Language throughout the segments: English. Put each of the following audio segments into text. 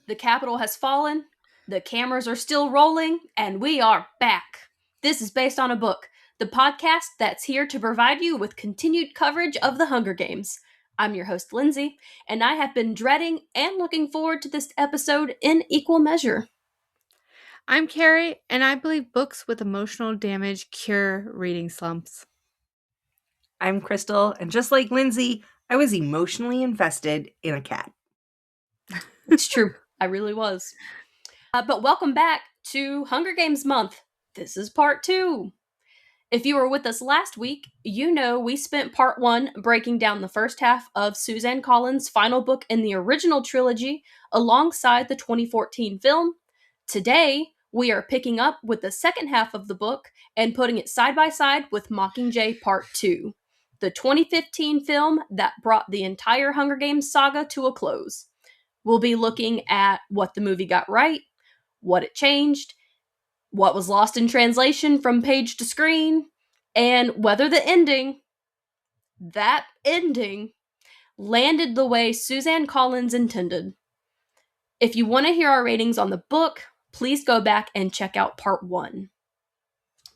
The Capitol has fallen, the cameras are still rolling, and we are back. This is based on a book, the podcast that's here to provide you with continued coverage of the Hunger Games. I'm your host, Lindsey, and I have been dreading and looking forward to this episode in equal measure. I'm Keri, and I believe books with emotional damage cure reading slumps. I'm Crystal, and just like Lindsey, I was emotionally invested in a cat. It's true. I really was. But welcome back to Hunger Games Month. This is part 2. If you were with us last week, you know we spent part 1 breaking down the first half of Suzanne Collins' final book in the original trilogy alongside the 2014 film. Today, we are picking up with the second half of the book and putting it side by side with Mockingjay Part 2, the 2015 film that brought the entire Hunger Games saga to a close. We'll be looking at what the movie got right, what it changed, what was lost in translation from page to screen, and whether the ending, that ending, landed the way Suzanne Collins intended. If you want to hear our ratings on the book, please go back and check out part 1.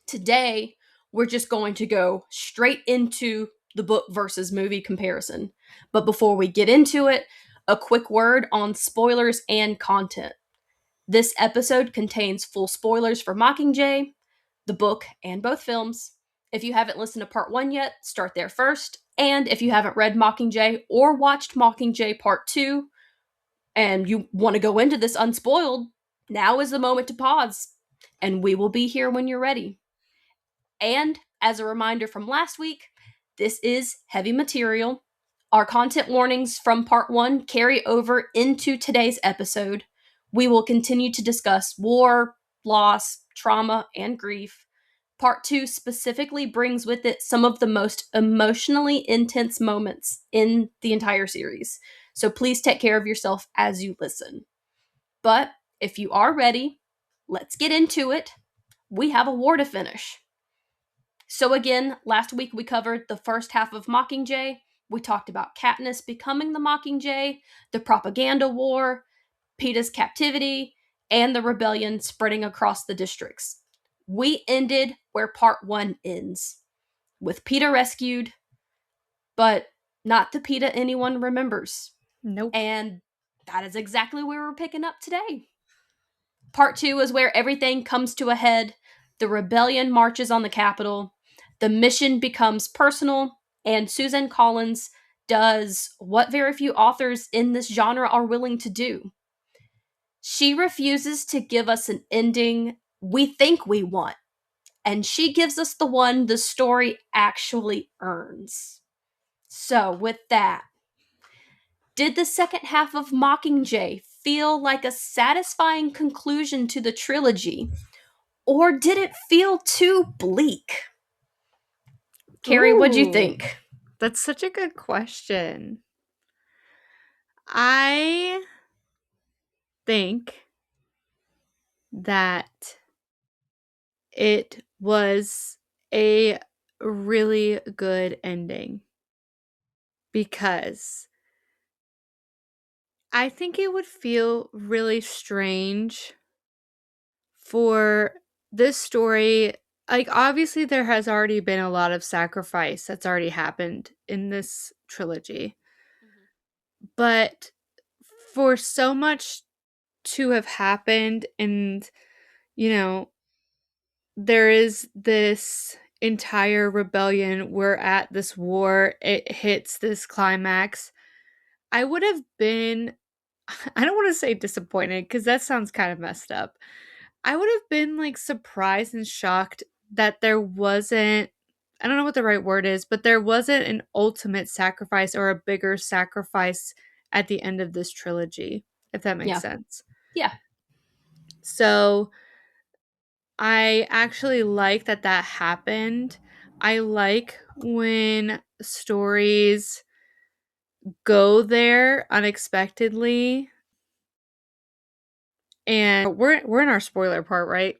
Today, we're just going to go straight into the book versus movie comparison. But before we get into it, a quick word on spoilers and content. This episode contains full spoilers for Mockingjay, the book, and both films. If you haven't listened to part 1 yet, start there first. And if you haven't read Mockingjay or watched Mockingjay part 2, and you want to go into this unspoiled, now is the moment to pause. And we will be here when you're ready. And as a reminder from last week, this is heavy material. Our content warnings from part 1 carry over into today's episode. We will continue to discuss war, loss, trauma, and grief. Part 2 specifically brings with it some of the most emotionally intense moments in the entire series. So please take care of yourself as you listen. But if you are ready, let's get into it. We have a war to finish. So again, last week we covered the first half of Mockingjay. We talked about Katniss becoming the Mockingjay, the propaganda war, Peeta's captivity, and the rebellion spreading across the districts. We ended where part 1 ends, with Peeta rescued, but not the Peeta anyone remembers. Nope. And that is exactly where we're picking up today. Part 2 is where everything comes to a head. The rebellion marches on the Capitol. The mission becomes personal, and Suzanne Collins does what very few authors in this genre are willing to do. She refuses to give us an ending we think we want, and she gives us the one the story actually earns. So, with that, did the second half of Mockingjay feel like a satisfying conclusion to the trilogy, or did it feel too bleak? Keri, what'd you think? That's such a good question. I think that it was a really good ending because I think it would feel really strange for this story. Like, obviously, there has already been a lot of sacrifice that's already happened in this trilogy. But for so much to have happened, and, you know, there is this entire rebellion, we're at this war, it hits this climax. I would have been, I don't want to say disappointed because that sounds kind of messed up. I would have been like surprised and shocked that there wasn't, I don't know what the right word is, but there wasn't an ultimate sacrifice or a bigger sacrifice at the end of this trilogy, if that makes sense. Yeah. So I actually like that happened. I like when stories go there unexpectedly. And we're in our spoiler part, right?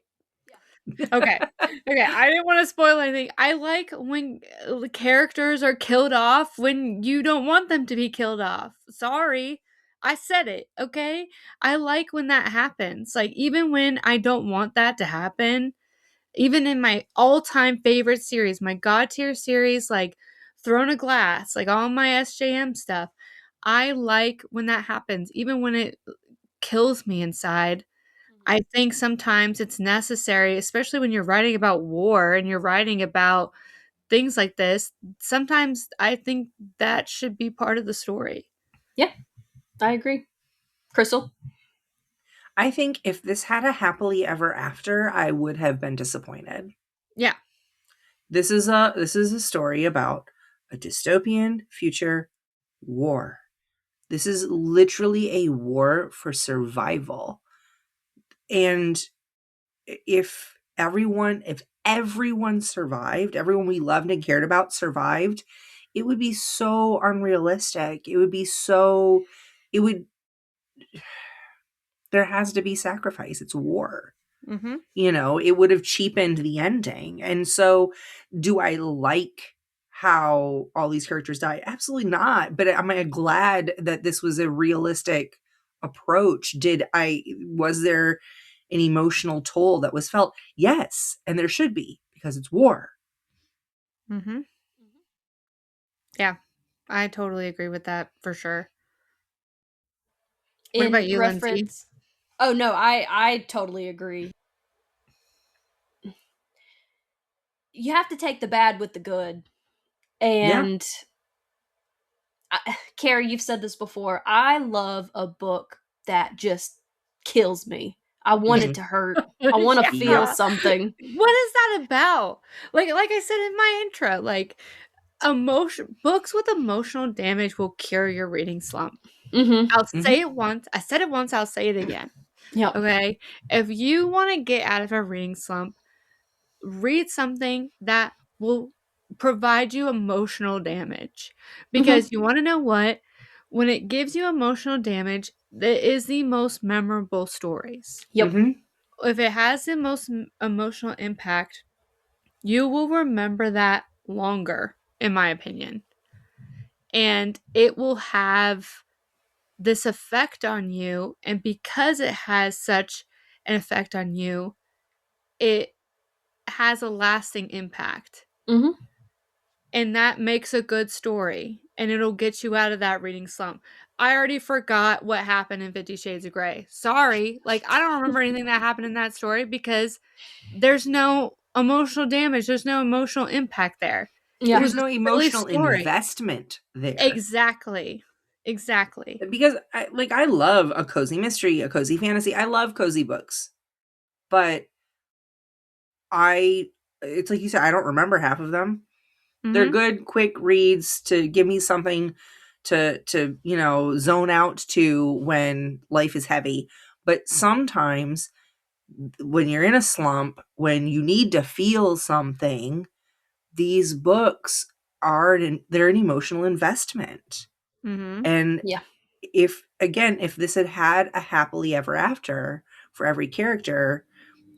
Yeah. Okay. Okay, I didn't want to spoil anything. I like when characters are killed off when you don't want them to be killed off. Sorry. I said it, okay? I like when that happens. Like, even when I don't want that to happen, even in my all-time favorite series, my God tier series, like Throne of Glass, like all my SJM stuff, I like when that happens, even when it kills me inside. I think sometimes it's necessary, especially when you're writing about war and you're writing about things like this. Sometimes I think that should be part of the story. Yeah, I agree. Crystal? I think if this had a happily ever after, I would have been disappointed. Yeah. This is a story about a dystopian future war. This is literally a war for survival. And if everyone survived, everyone we loved and cared about survived, it would be so unrealistic. There has to be sacrifice. It's war. Mm-hmm. It would have cheapened the ending. And so, do I like how all these characters die? Absolutely not. But am I glad that this was a realistic approach? Was there an emotional toll that was felt? Yes. And there should be, because it's war. Mm-hmm. Yeah. I totally agree with that for sure. What about you, Lindsay? Oh no, I totally agree. You have to take the bad with the good. And Keri, you've said this before. I love a book that just kills me. I want it to hurt. I want to feel something. What is that about? Like I said in my intro, like books with emotional damage will cure your reading slump. Mm-hmm. I'll say it once. I said it once. I'll say it again. Yeah. Okay. If you want to get out of a reading slump, read something that will provide you emotional damage. Because you want to know what? When it gives you emotional damage, that is the most memorable stories. Yep. If it has the most emotional impact, you will remember that longer, in my opinion. And it will have this effect on you. And because it has such an effect on you, it has a lasting impact. Mm-hmm. And that makes a good story. And it'll get you out of that reading slump. I already forgot what happened in 50 Shades of Grey. Sorry. Like, I don't remember anything that happened in that story because there's no emotional damage. There's no emotional impact there. Yeah. There's no emotional investment there. Exactly. Because I love a cozy mystery, a cozy fantasy. I love cozy books. But it's like you said, I don't remember half of them. Mm-hmm. They're good, quick reads to give me something to zone out to when life is heavy. But sometimes when you're in a slump, when you need to feel something, these books they're an emotional investment. Mm-hmm. And if this had a happily ever after for every character,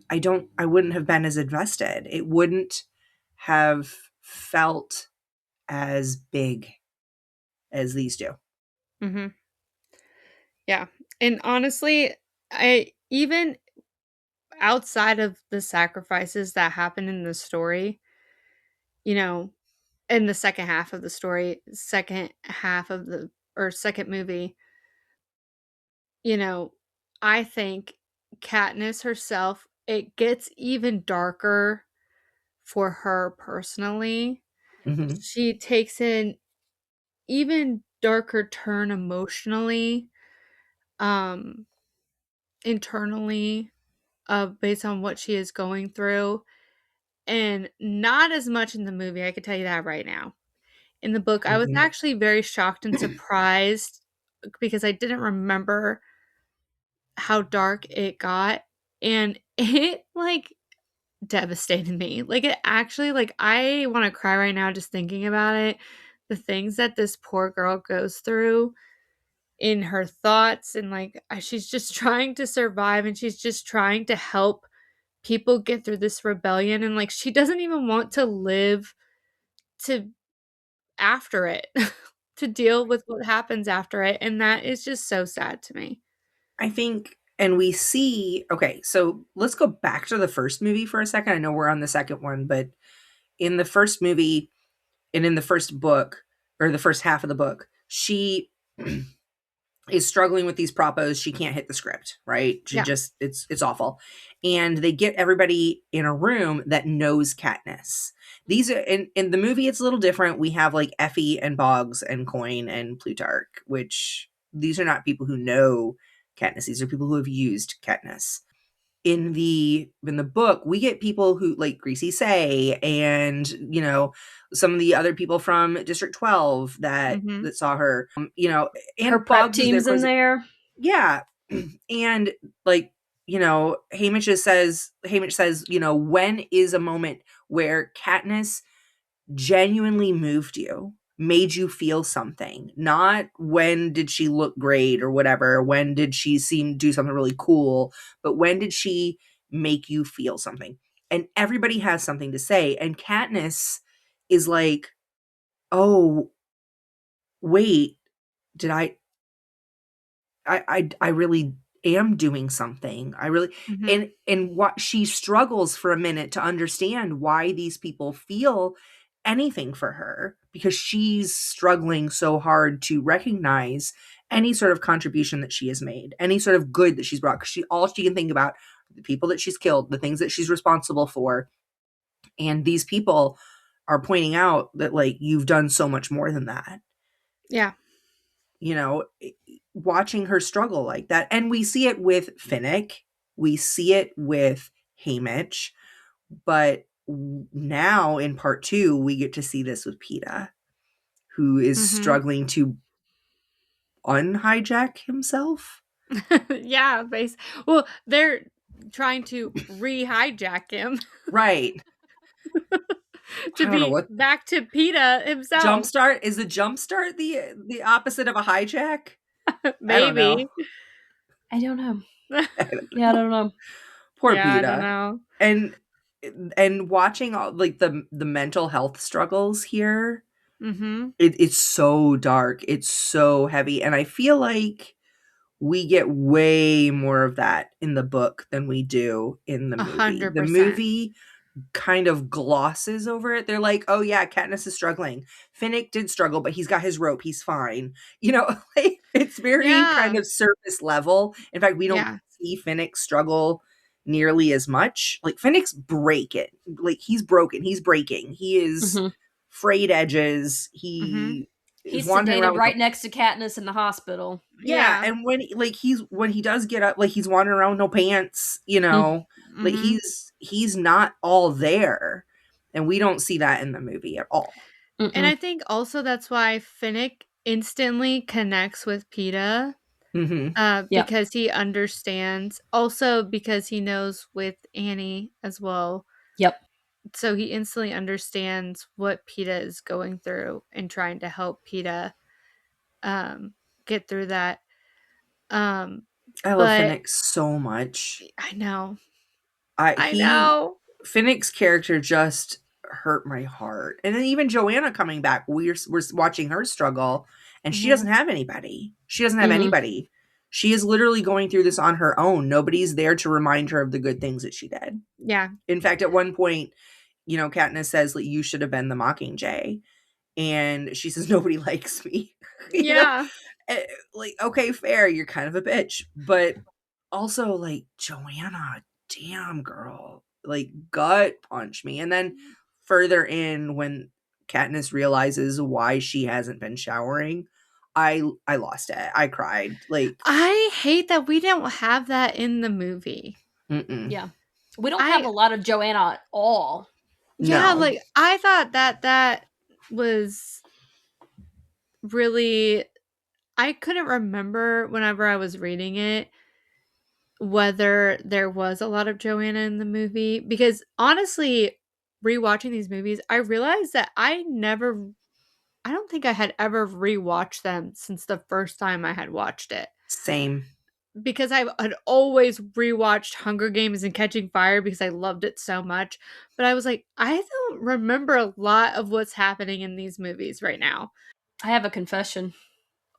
I wouldn't have been as invested. It wouldn't have felt as big as these do. Mm-hmm. Yeah. And honestly, even outside of the sacrifices that happen in the story, in the second half of the story, second movie, I think Katniss herself, it gets even darker for her personally. Mm-hmm. She takes an even darker turn emotionally, internally, based on what she is going through. And not as much in the movie, I can tell you that right now. In the book, I was actually very shocked and surprised because I didn't remember how dark it got. And it, devastated me. It actually, I want to cry right now just thinking about it. The things that this poor girl goes through in her thoughts, and, she's just trying to survive, and she's just trying to help people get through this rebellion, and, she doesn't even want to live to after it. to deal with what happens after it, and that is just so sad to me. I think, and we see, okay, so let's go back to the first movie for a second. I know we're on the second one, but in the first movie and in the first book, or the first half of the book, she is struggling with these propos. She can't hit the script, right? She just, it's awful. And they get everybody in a room that knows Katniss. These are, in the movie, it's a little different. We have like Effie and Boggs and Coin and Plutarch, which these are not people who know Katniss. These are people who have used Katniss. In the book, we get people who like Greasy Say and, you know, some of the other people from District 12 that saw her, you know, and her prep Boggs team's in there. Yeah. And like, you know, Hamish says, you know, when is a moment where Katniss genuinely moved you, made you feel something? Not when did she look great or whatever, when did she do something really cool, but when did she make you feel something? And everybody has something to say. And Katniss is like, oh, wait, did I really am doing something. I really, and what she struggles for a minute to understand why these people feel anything for her, because she's struggling so hard to recognize any sort of contribution that she has made, any sort of good that she's brought. Because all she can think about are the people that she's killed, the things that she's responsible for. And these people are pointing out that, like, you've done so much more than that. Yeah. You know, watching her struggle like that. And we see it with Finnick. We see it with Hamish. But now in part 2, we get to see this with Peeta, who is struggling to unhijack himself. Yeah. Well, they're trying to re-hijack him. Right. To be back to Peeta himself. Jumpstart? Is a jumpstart the opposite of a hijack? Maybe. I don't know. Yeah, I don't know. Poor Peeta. I don't know. And watching all like the mental health struggles here, it's so dark. It's so heavy. And I feel like we get way more of that in the book than we do in the movie. 100%. The movie kind of glosses over it. They're like, oh yeah, Katniss is struggling. Finnick did struggle, but he's got his rope. He's fine. You know, like, it's very kind of surface level. In fact, we don't see Finnick struggle nearly as much. Like, Finnick's breaking. Like, he's broken. He's breaking. He is frayed edges. He's wandering sedated around right next to Katniss in the hospital. Yeah, and when he does get up, like, he's wandering around with no pants, you know. Like, he's not all there. And we don't see that in the movie at all. And I think also that's why Finnick instantly connects with Peeta. Because he understands. Also because he knows with Annie as well. Yep. So he instantly understands what Peeta is going through and trying to help Peeta get through that. I love Finnick so much. I know. I know. Finnick's character just hurt my heart. And then even Joanna coming back, we're watching her struggle, and she doesn't have anybody. She doesn't have anybody. She is literally going through this on her own. Nobody's there to remind her of the good things that she did. Yeah. In fact, at one point, you know, Katniss says, like, you should have been the Mockingjay. And she says, nobody likes me. Yeah. Like, okay, fair. You're kind of a bitch. But also, like, Joanna, damn, girl. Like, gut punch me. And then further in, when Katniss realizes why she hasn't been showering, I lost it. I cried. Like, I hate that we don't have that in the movie. Yeah. We don't have a lot of Joanna at all. Yeah, like, I thought that was really... I couldn't remember whenever I was reading it whether there was a lot of Joanna in the movie. Because, honestly, rewatching these movies, I realized that I don't think I had ever rewatched them since the first time I had watched it. Same. Because I had always rewatched Hunger Games and Catching Fire because I loved it so much. But I was like, I don't remember a lot of what's happening in these movies right now. I have a confession.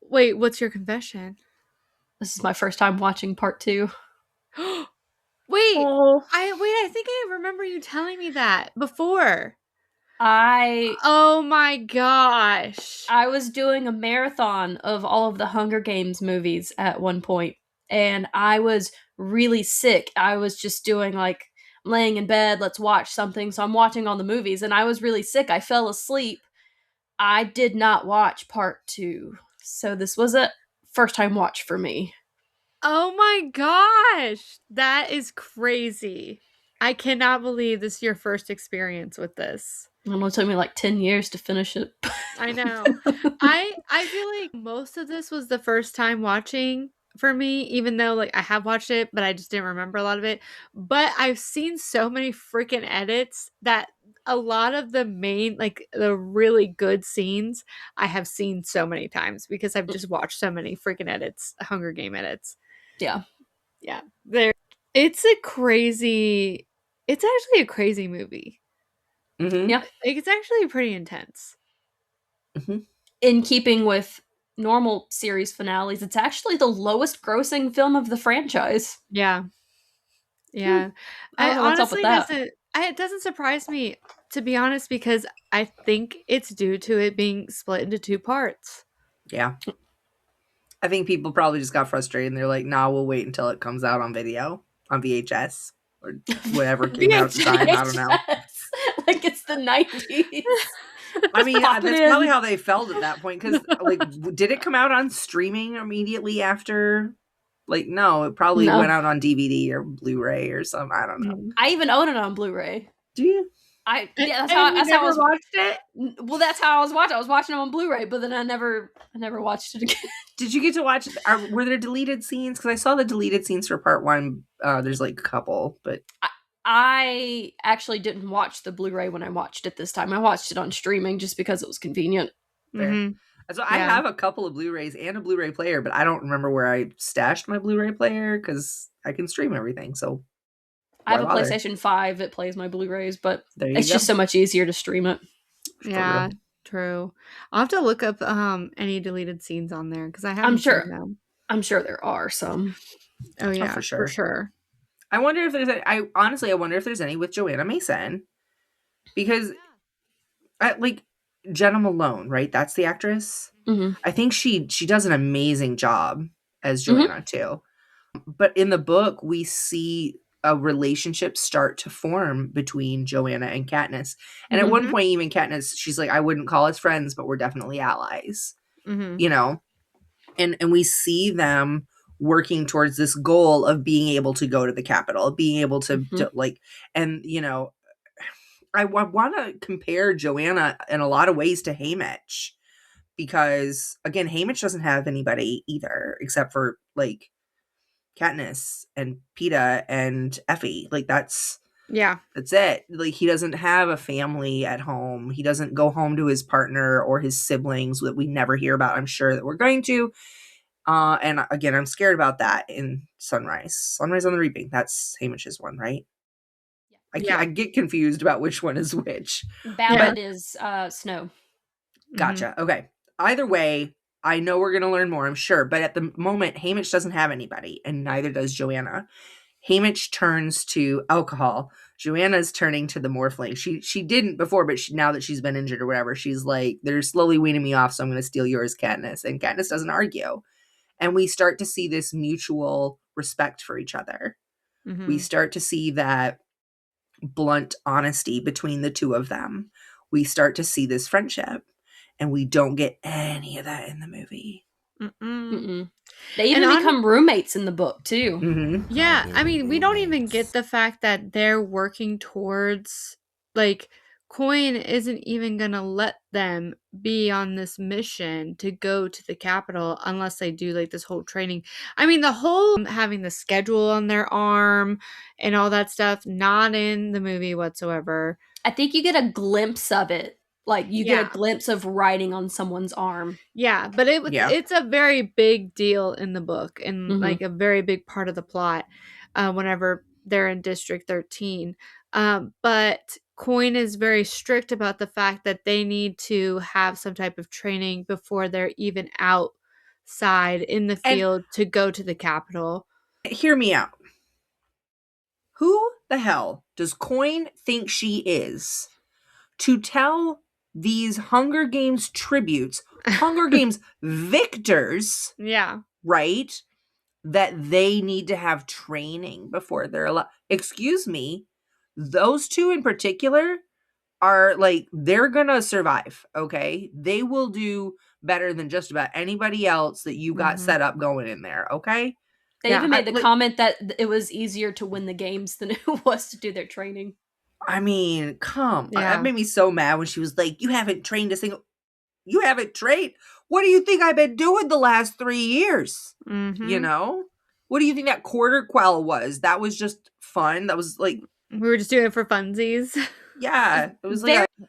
Wait, what's your confession? This is my first time watching part 2. Wait, Oh. I think I remember you telling me that before. I Oh my gosh. was doing a marathon of all of the Hunger Games movies at one point, and I was really sick. I was just doing like, I'm laying in bed, let's watch something. So I'm watching all the movies, and I was really sick. I fell asleep. I did not watch part 2. So this was a first time watch for me. Oh my gosh. That is crazy. I cannot believe this is your first experience with this. I don't know, it took me like 10 years to finish it. I know. I feel like most of this was the first time watching for me, even though like I have watched it, but I just didn't remember a lot of it. But I've seen so many freaking edits that a lot of the main, like the really good scenes, I have seen so many times because I've just watched so many freaking edits, Hunger Game edits. Yeah. Yeah. It's actually a crazy movie. Mm-hmm. Yeah. Like, it's actually pretty intense. Mm-hmm. In keeping with normal series finales, it's actually the lowest grossing film of the franchise. Yeah. Yeah. I don't know what's up with that. It doesn't surprise me, to be honest, because I think it's due to it being split into 2 parts. Yeah. I think people probably just got frustrated and they're like, nah, we'll wait until it comes out on video, on VHS, or whatever came out at the time. I don't know. Like it's the 90s. I mean, Pop that's it in. probably how they felt at that point. Because, like, did it come out on streaming immediately after? Like, no, it probably No. went out on DVD or Blu-ray or something. I don't know. I even own it on Blu-ray. Do you? That's how I was watched it. Well, that's how I was watching. I was watching it on Blu-ray, but then I never watched it again. Did you get to watch? Were there deleted scenes? Because I saw the deleted scenes for part 1. There's like a couple, but I actually didn't watch the Blu-ray when I watched it this time. I watched it on streaming just because it was convenient. Mm-hmm. So I have a couple of Blu-rays and a Blu-ray player, but I don't remember where I stashed my Blu-ray player because I can stream everything. So I have a PlayStation 5 that plays my Blu-rays, but it's just so much easier to stream it. Yeah, true. I'll have to look up any deleted scenes on there because I haven't seen them. I'm sure there are some. Oh yeah, for sure. For sure. I wonder if there's I wonder if there's any with Joanna Mason, because like Jenna Malone, right? That's the actress. Mm-hmm. I think she does an amazing job as Joanna too. But in the book, we see a relationship start to form between Joanna and Katniss. And at one point, even Katniss, she's like, I wouldn't call us friends, but we're definitely allies. You know? And we see them working towards this goal of being able to go to the Capitol, being able to like, and, you know, I want to compare Joanna in a lot of ways to Haymitch. Because, again, Haymitch doesn't have anybody either, except for, like, Katniss and Peeta and Effie. Like, that's it. Like, he doesn't have a family at home. He doesn't go home to his partner or his siblings that we never hear about. I'm sure that we're going to. And, again, I'm scared about that in Sunrise. Sunrise on the Reaping. That's Haymitch's one, right? I get confused about which one is which. Ballad is Snow. Gotcha. Okay. Either way, I know we're going to learn more, I'm sure. But at the moment, Haymitch doesn't have anybody, and neither does Joanna. Haymitch turns to alcohol. Joanna's turning to the morphling. She didn't before, but now that she's been injured or whatever, she's like, they're slowly weaning me off, so I'm going to steal yours, Katniss. And Katniss doesn't argue. And we start to see this mutual respect for each other. We start to see that blunt honesty between the two of them. We start to see this friendship. And we don't get any of that in the movie. They even become roommates in the book, too. Yeah, I mean, we don't even get the fact that they're working towards, like, Coin isn't even going to let them be on this mission to go to the Capitol unless they do, like, this whole training. I mean, the whole having the schedule on their arm and all that stuff, not in the movie whatsoever. I think you get a glimpse of it. Like, you get a glimpse of writing on someone's arm. Yeah, but it's a very big deal in the book and, like, a very big part of the plot whenever they're in District 13. But Coin is very strict about the fact that they need to have some type of training before they're even outside in the And field to go to the Capitol. hear me out. Who the hell does Coin think she is to tell these Hunger Games tributes, Hunger Games victors, Yeah. right, that they need to have training before they're allowed? Excuse me, those two in particular are like, they're gonna survive, okay? They will do better than just about anybody else that you got set up going in there, okay? They even made the comment that it was easier to win the games than it was to do their training. I mean, that made me so mad when she was like, you haven't trained a single... You haven't trained? What do you think I've been doing the last 3 years? You know? What do you think that quarter quell was? That was just fun. That was like... We were just doing it for funsies. Yeah. It was like a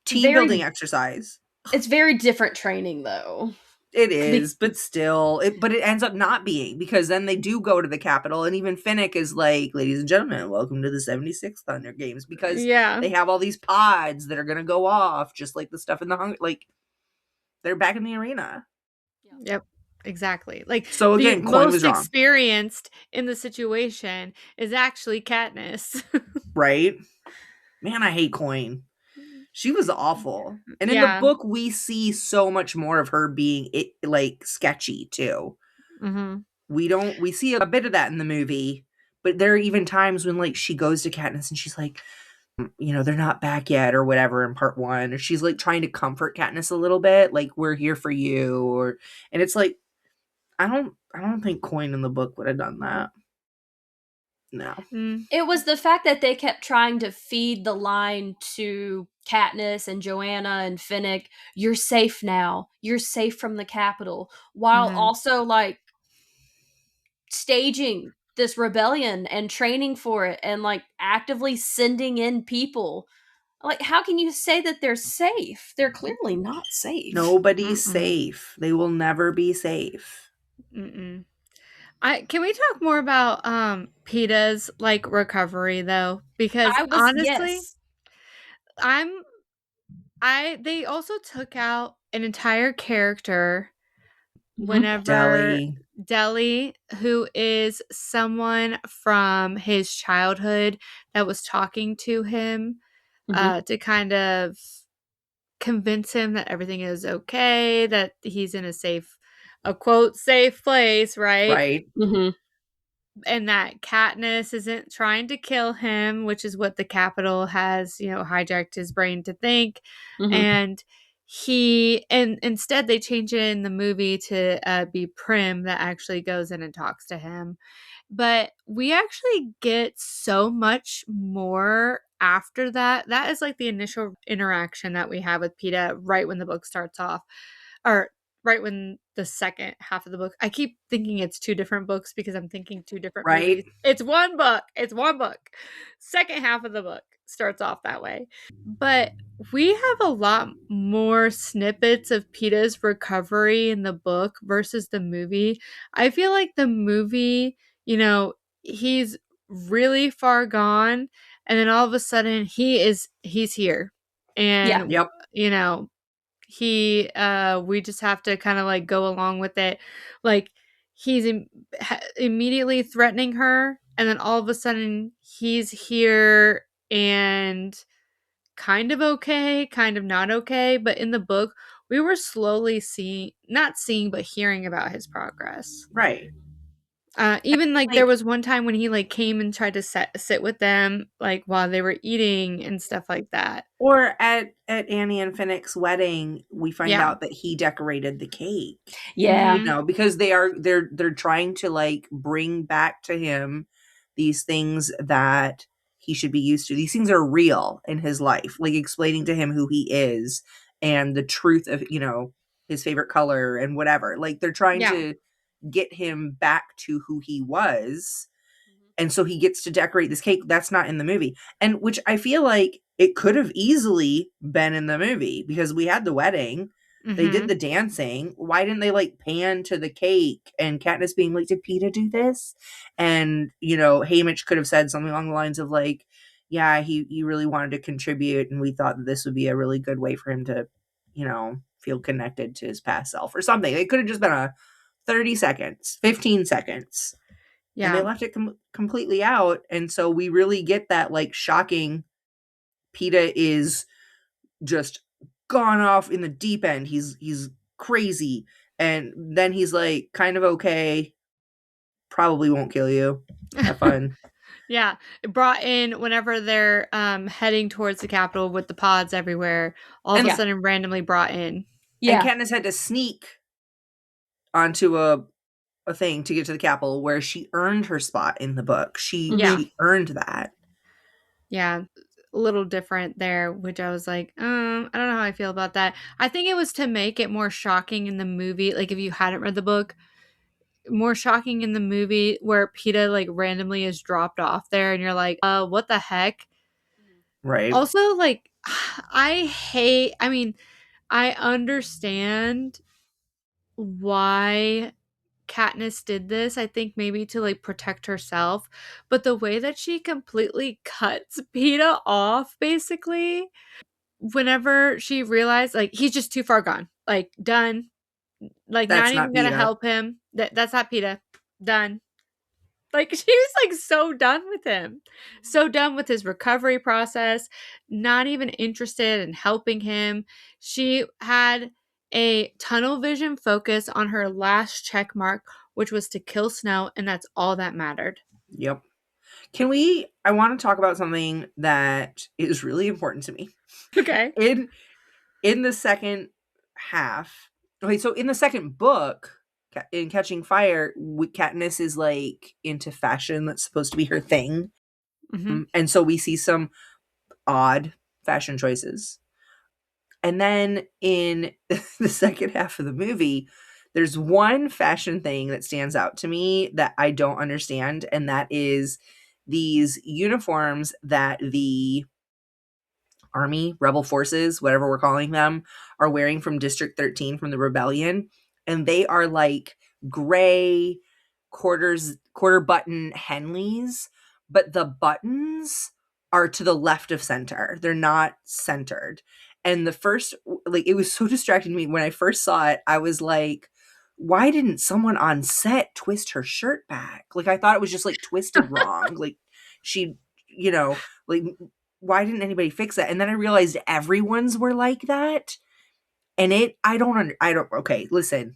team building exercise. It's very different training, though. It is, but still, but it ends up not being, because then they do go to the Capitol, and even Finnick is like, ladies and gentlemen, welcome to the 76th Hunger Games, because they have all these pods that are going to go off, just like the stuff in the like, they're back in the arena. Yep, exactly. Like, so again, the Coin was most wrong. experienced in the situation is actually Katniss. Right? Man, I hate Coin. She was awful. And in the book, we see so much more of her being like sketchy too. We see a bit of that in the movie, but there are even times when like she goes to Katniss and she's like, you know, they're not back yet or whatever in part 1, or she's like trying to comfort Katniss a little bit, like, we're here for you, and it's like, I don't think Coin in the book would have done that. No. It was the fact that they kept trying to feed the line to Katniss and Joanna and Finnick, you're safe now. You're safe from the Capitol. While also, like, staging this rebellion and training for it and, like, actively sending in people. Like, how can you say that they're safe? They're clearly not safe. Nobody's safe. They will never be safe. Can we talk more about Peeta's like recovery though? Because honestly, they also took out an entire character whenever Deli, who is someone from his childhood that was talking to him to kind of convince him that everything is okay, that he's in a quote safe place, right? And that Katniss isn't trying to kill him, which is what the Capitol has, you know, hijacked his brain to think. And instead they change it in the movie to be Prim that actually goes in and talks to him. But we actually get so much more after that. That is like the initial interaction that we have with Peeta right when the book starts off, or right when the second half of the book. I keep thinking it's 2 different books because I'm thinking 2 different movies. It's one book. Second half of the book starts off that way. But we have a lot more snippets of Peeta's recovery in the book versus the movie. I feel like the movie, you know, he's really far gone, and then all of a sudden he's here. And you know, we just have to kind of like go along with it. Like, he's immediately threatening her, and then all of a sudden he's here and kind of okay, kind of not okay. But in the book, we were slowly not seeing, but hearing about his progress. Even like there was one time when he like came and tried to sit with them like while they were eating and stuff like that. Or at Annie and Finnick's wedding, we find out that he decorated the cake. You know, because they're trying to like bring back to him these things that he should be used to. These things are real in his life, like explaining to him who he is and the truth of, you know, his favorite color and whatever. Like, they're trying to get him back to who he was. And so he gets to decorate this cake. That's not in the movie. And which I feel like it could have easily been in the movie, because we had the wedding. They did the dancing. Why didn't they like pan to the cake and Katniss being like, did Peeta do this? And, you know, Haymitch could have said something along the lines of like, yeah, he really wanted to contribute and we thought that this would be a really good way for him to, you know, feel connected to his past self or something. It could have just been a 30 seconds, 15 seconds. Yeah. And they left it completely out. And so we really get that like shocking Peeta is just gone off in the deep end. He's crazy. And then he's like kind of okay. Probably won't kill you. Have fun. Yeah. It brought in whenever they're heading towards the Capitol with the pods everywhere, all of a sudden randomly brought in. Yeah. And Katniss had to sneak onto a thing to get to the Capitol where she earned her spot in the book. She earned that. Yeah. A little different there, which I was like, I don't know how I feel about that. I think it was to make it more shocking in the movie. Like if you hadn't read the book, more shocking in the movie where Peeta like randomly is dropped off there and you're like, what the heck? Right. Also, like, I understand why Katniss did this. I think maybe to like protect herself, but the way that she completely cuts Peeta off basically whenever she realized like he's just too far gone, like done, like That's not even gonna help him. That's not Peeta. Done. Like she was like so done with him, so done with his recovery process, not even interested in helping him. She had a tunnel vision focus on her last check mark, which was to kill Snow, and that's all that mattered. Yep. I want to talk about something that is really important to me. Okay. In the second half. Okay, so in the second book, in Catching Fire, Katniss is like into fashion. That's supposed to be her thing. Mm-hmm. And so we see some odd fashion choices. And then in the second half of the movie, there's one fashion thing that stands out to me that I don't understand. And that is these uniforms that the army, rebel forces, whatever we're calling them, are wearing from District 13 from the rebellion. And they are like gray quarter button Henleys, but the buttons are to the left of center. They're not centered. And the first, like, it was so distracting to me when I first saw it. I was like, why didn't someone on set twist her shirt back? Like, I thought it was just like twisted wrong. Like, she, you know, like, why didn't anybody fix that? And then I realized everyone's were like that. And okay, listen,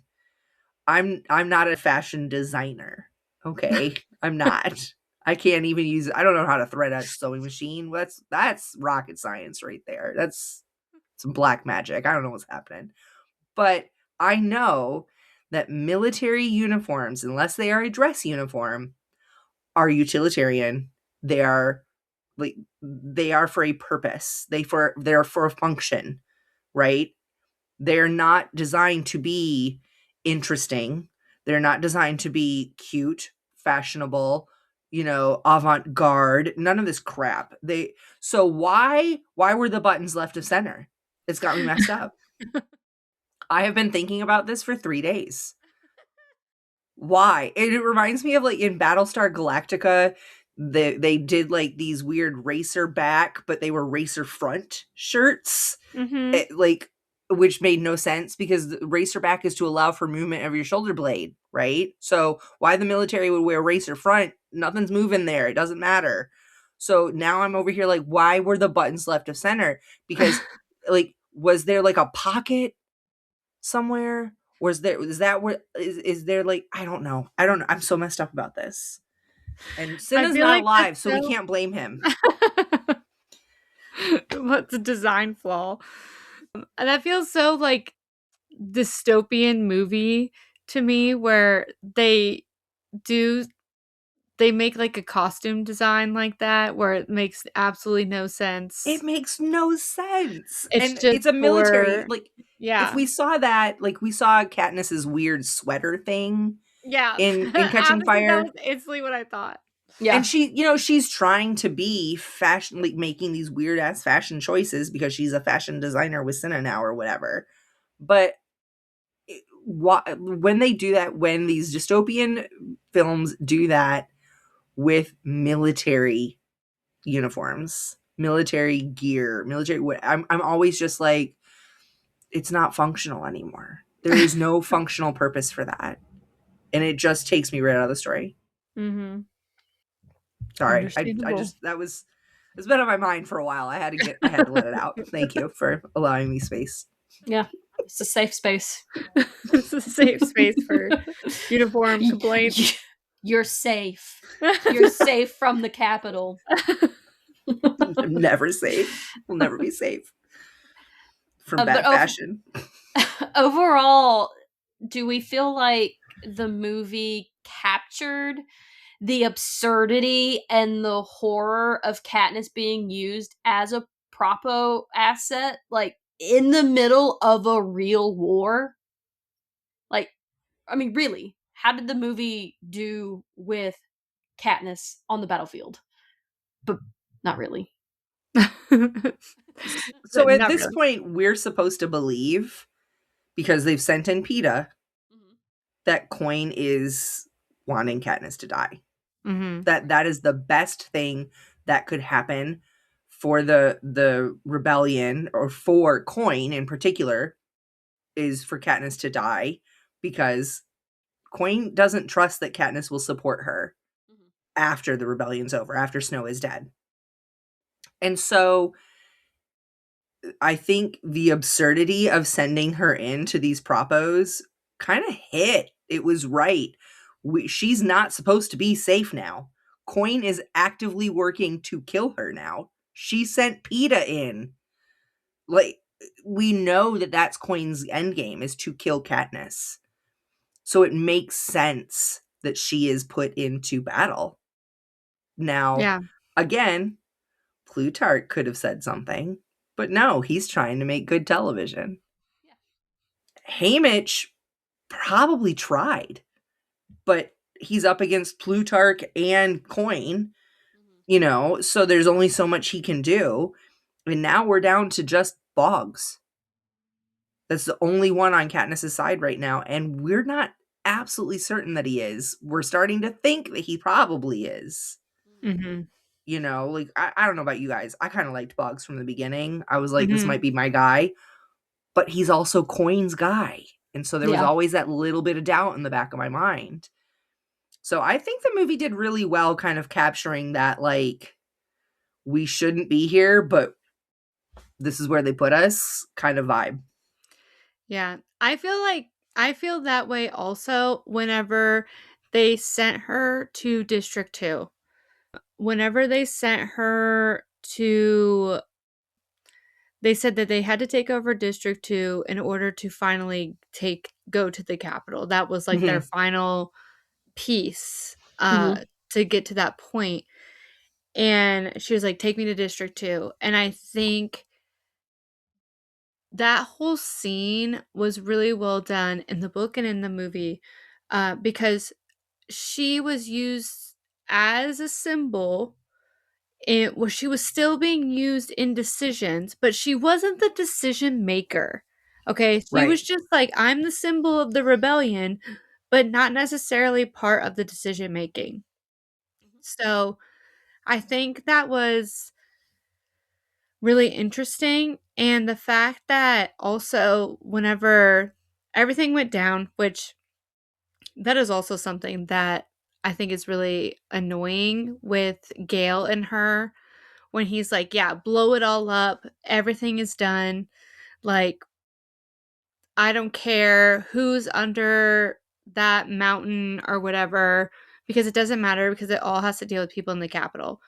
I'm not a fashion designer. Okay. I'm not. I can't even I don't know how to thread a sewing machine. That's rocket science right there. That's some black magic. I don't know what's happening. But I know that military uniforms, unless they are a dress uniform, are utilitarian. They are for a purpose. They're for a function, right? They're not designed to be interesting. They're not designed to be cute, fashionable, you know, avant-garde, none of this crap. So why were the buttons left of center? It's got me messed up. I have been thinking about this for 3 days. Why? And it reminds me of like in Battlestar Galactica, they did like these weird racer back, but they were racer front shirts. Mm-hmm. Which made no sense because the racer back is to allow for movement of your shoulder blade, right? So why the military would wear racer front? Nothing's moving there. It doesn't matter. So now I'm over here like, why were the buttons left of center? Because like, was there like a pocket somewhere? Is there like, I don't know. I'm so messed up about this. And Cinna's not like alive, so we can't blame him. What's a design flaw? And that feels so like dystopian movie to me where they make like a costume design like that where it makes absolutely no sense. It makes no sense. It's a military if we saw that, like we saw Katniss's weird sweater thing. Yeah. In Catching Fire. That was instantly what I thought. Yeah. And she, you know, she's trying to be fashion, like making these weird ass fashion choices because she's a fashion designer with Cinna now or whatever. But when they do that, when these dystopian films do that with military uniforms, military gear, I'm always just like, it's not functional anymore. There is no functional purpose for that. And it just takes me right out of the story. Mm-hmm. Sorry. I just, it's been on my mind for a while. I had to let it out. Thank you for allowing me space. Yeah. It's a safe space. It's a safe space for uniform complaints. You're safe. You're safe from the Capitol. I'm never safe. We'll never be safe from bad fashion. Overall, do we feel like the movie captured the absurdity and the horror of Katniss being used as a propo asset, like in the middle of a real war? Like, I mean, really, how did the movie do with Katniss on the battlefield? But not really. So at this point, we're supposed to believe, because they've sent in PETA, that Coin is wanting Katniss to die. Mm-hmm. That is the best thing that could happen for the rebellion, or for Coin in particular, is for Katniss to die, because Coin doesn't trust that Katniss will support her after the rebellion's over, after Snow is dead. And so I think the absurdity of sending her into these propos kind of hit. It was right. She's not supposed to be safe now. Coin is actively working to kill her now. She sent PETA in. Like, we know that that's Coin's endgame, is to kill Katniss. So it makes sense that she is put into battle. Now, again, Plutarch could have said something, but no, he's trying to make good television. Yeah. Haymitch probably tried, but he's up against Plutarch and Coin, so there's only so much he can do. And now we're down to just Boggs. That's the only one on Katniss' side right now, and we're not absolutely certain that he is. We're starting to think that he probably is. Mm-hmm. I don't know about you guys. I kind of liked Boggs from the beginning. I was like, this might be my guy. But he's also Coin's guy. And so there was always that little bit of doubt in the back of my mind. So I think the movie did really well kind of capturing that, like, we shouldn't be here, but this is where they put us kind of vibe. Yeah. I feel that way also whenever they sent her to District 2. Whenever they sent her to, they said that they had to take over District 2 in order to finally go to the Capitol. That was like their final piece to get to that point. And she was like, take me to District 2. And I think that whole scene was really well done in the book and in the movie, because she was used as a symbol. She was still being used in decisions, but she wasn't the decision maker. Okay, she was just like, I'm the symbol of the rebellion, but not necessarily part of the decision making. So I think that was really interesting. And the fact that also whenever everything went down, which that is also something that I think is really annoying with Gale and her, when he's like, yeah, blow it all up. Everything is done. Like, I don't care who's under that mountain or whatever, because it doesn't matter, because it all has to deal with people in the Capitol.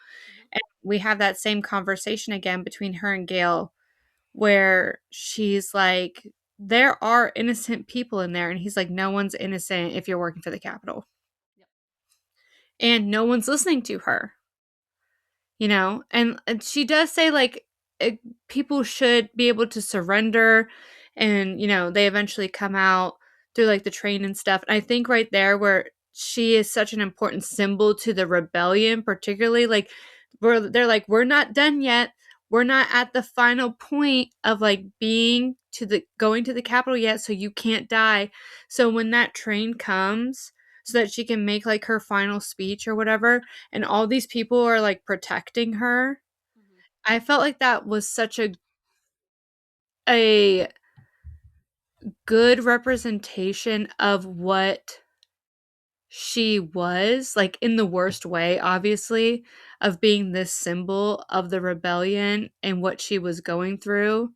And we have that same conversation again between her and Gale, where she's like, there are innocent people in there. And he's like, no one's innocent if you're working for the Capitol. Yep. And no one's listening to her. And she does say, like, people should be able to surrender, and, they eventually come out through, like, the train and stuff. And I think right there where she is such an important symbol to the rebellion, particularly, like, they're like, we're not done yet. we're not at the final point of like going to the capital yet, so you can't die. So when that train comes, so that she can make like her final speech or whatever, and all these people are like protecting her, I felt like that was such a good representation of what she was, like in the worst way, obviously, of being this symbol of the rebellion and what she was going through.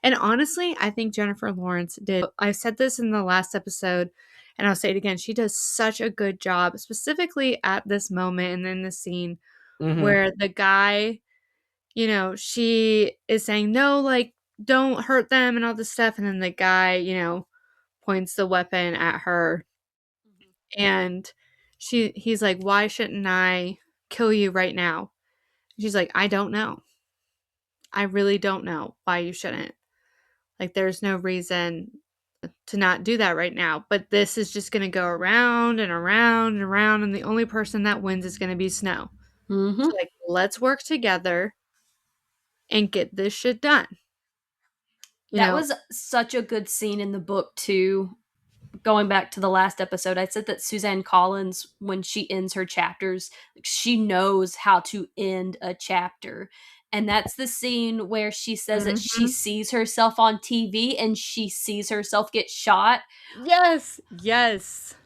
And honestly, I think Jennifer Lawrence did. I said this in the last episode, and I'll say it again. She does such a good job, specifically at this moment and in the scene where the guy, she is saying, no, like, don't hurt them and all this stuff. And then the guy, points the weapon at her. And he's like, why shouldn't I kill you right now? She's like, I don't know. I really don't know why you shouldn't. Like, there's no reason to not do that right now. But this is just going to go around and around and around. And the only person that wins is going to be Snow. Mm-hmm. So, like, let's work together and get this shit done. That was such a good scene in the book, too. Going back to the last episode, I said that Suzanne Collins, when she ends her chapters, she knows how to end a chapter. And that's the scene where she says that she sees herself on TV and she sees herself get shot. Yes.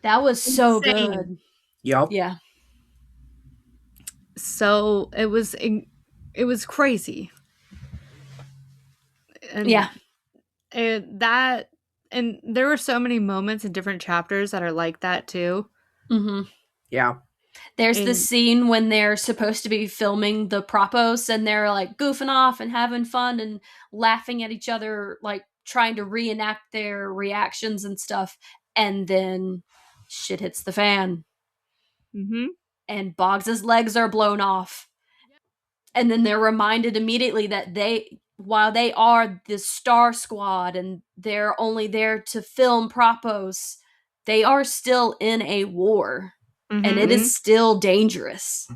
That was so good. Yep. Yeah. So it was crazy. And yeah. And there were so many moments in different chapters that are like that too. Mm-hmm. Yeah. There's the scene when they're supposed to be filming the propos and they're like goofing off and having fun and laughing at each other, like trying to reenact their reactions and stuff. And then shit hits the fan. Mm-hmm. And Boggs's legs are blown off. And then they're reminded immediately that while they are the Star Squad and they're only there to film propos, they are still in a war. Mm-hmm. And it is still dangerous.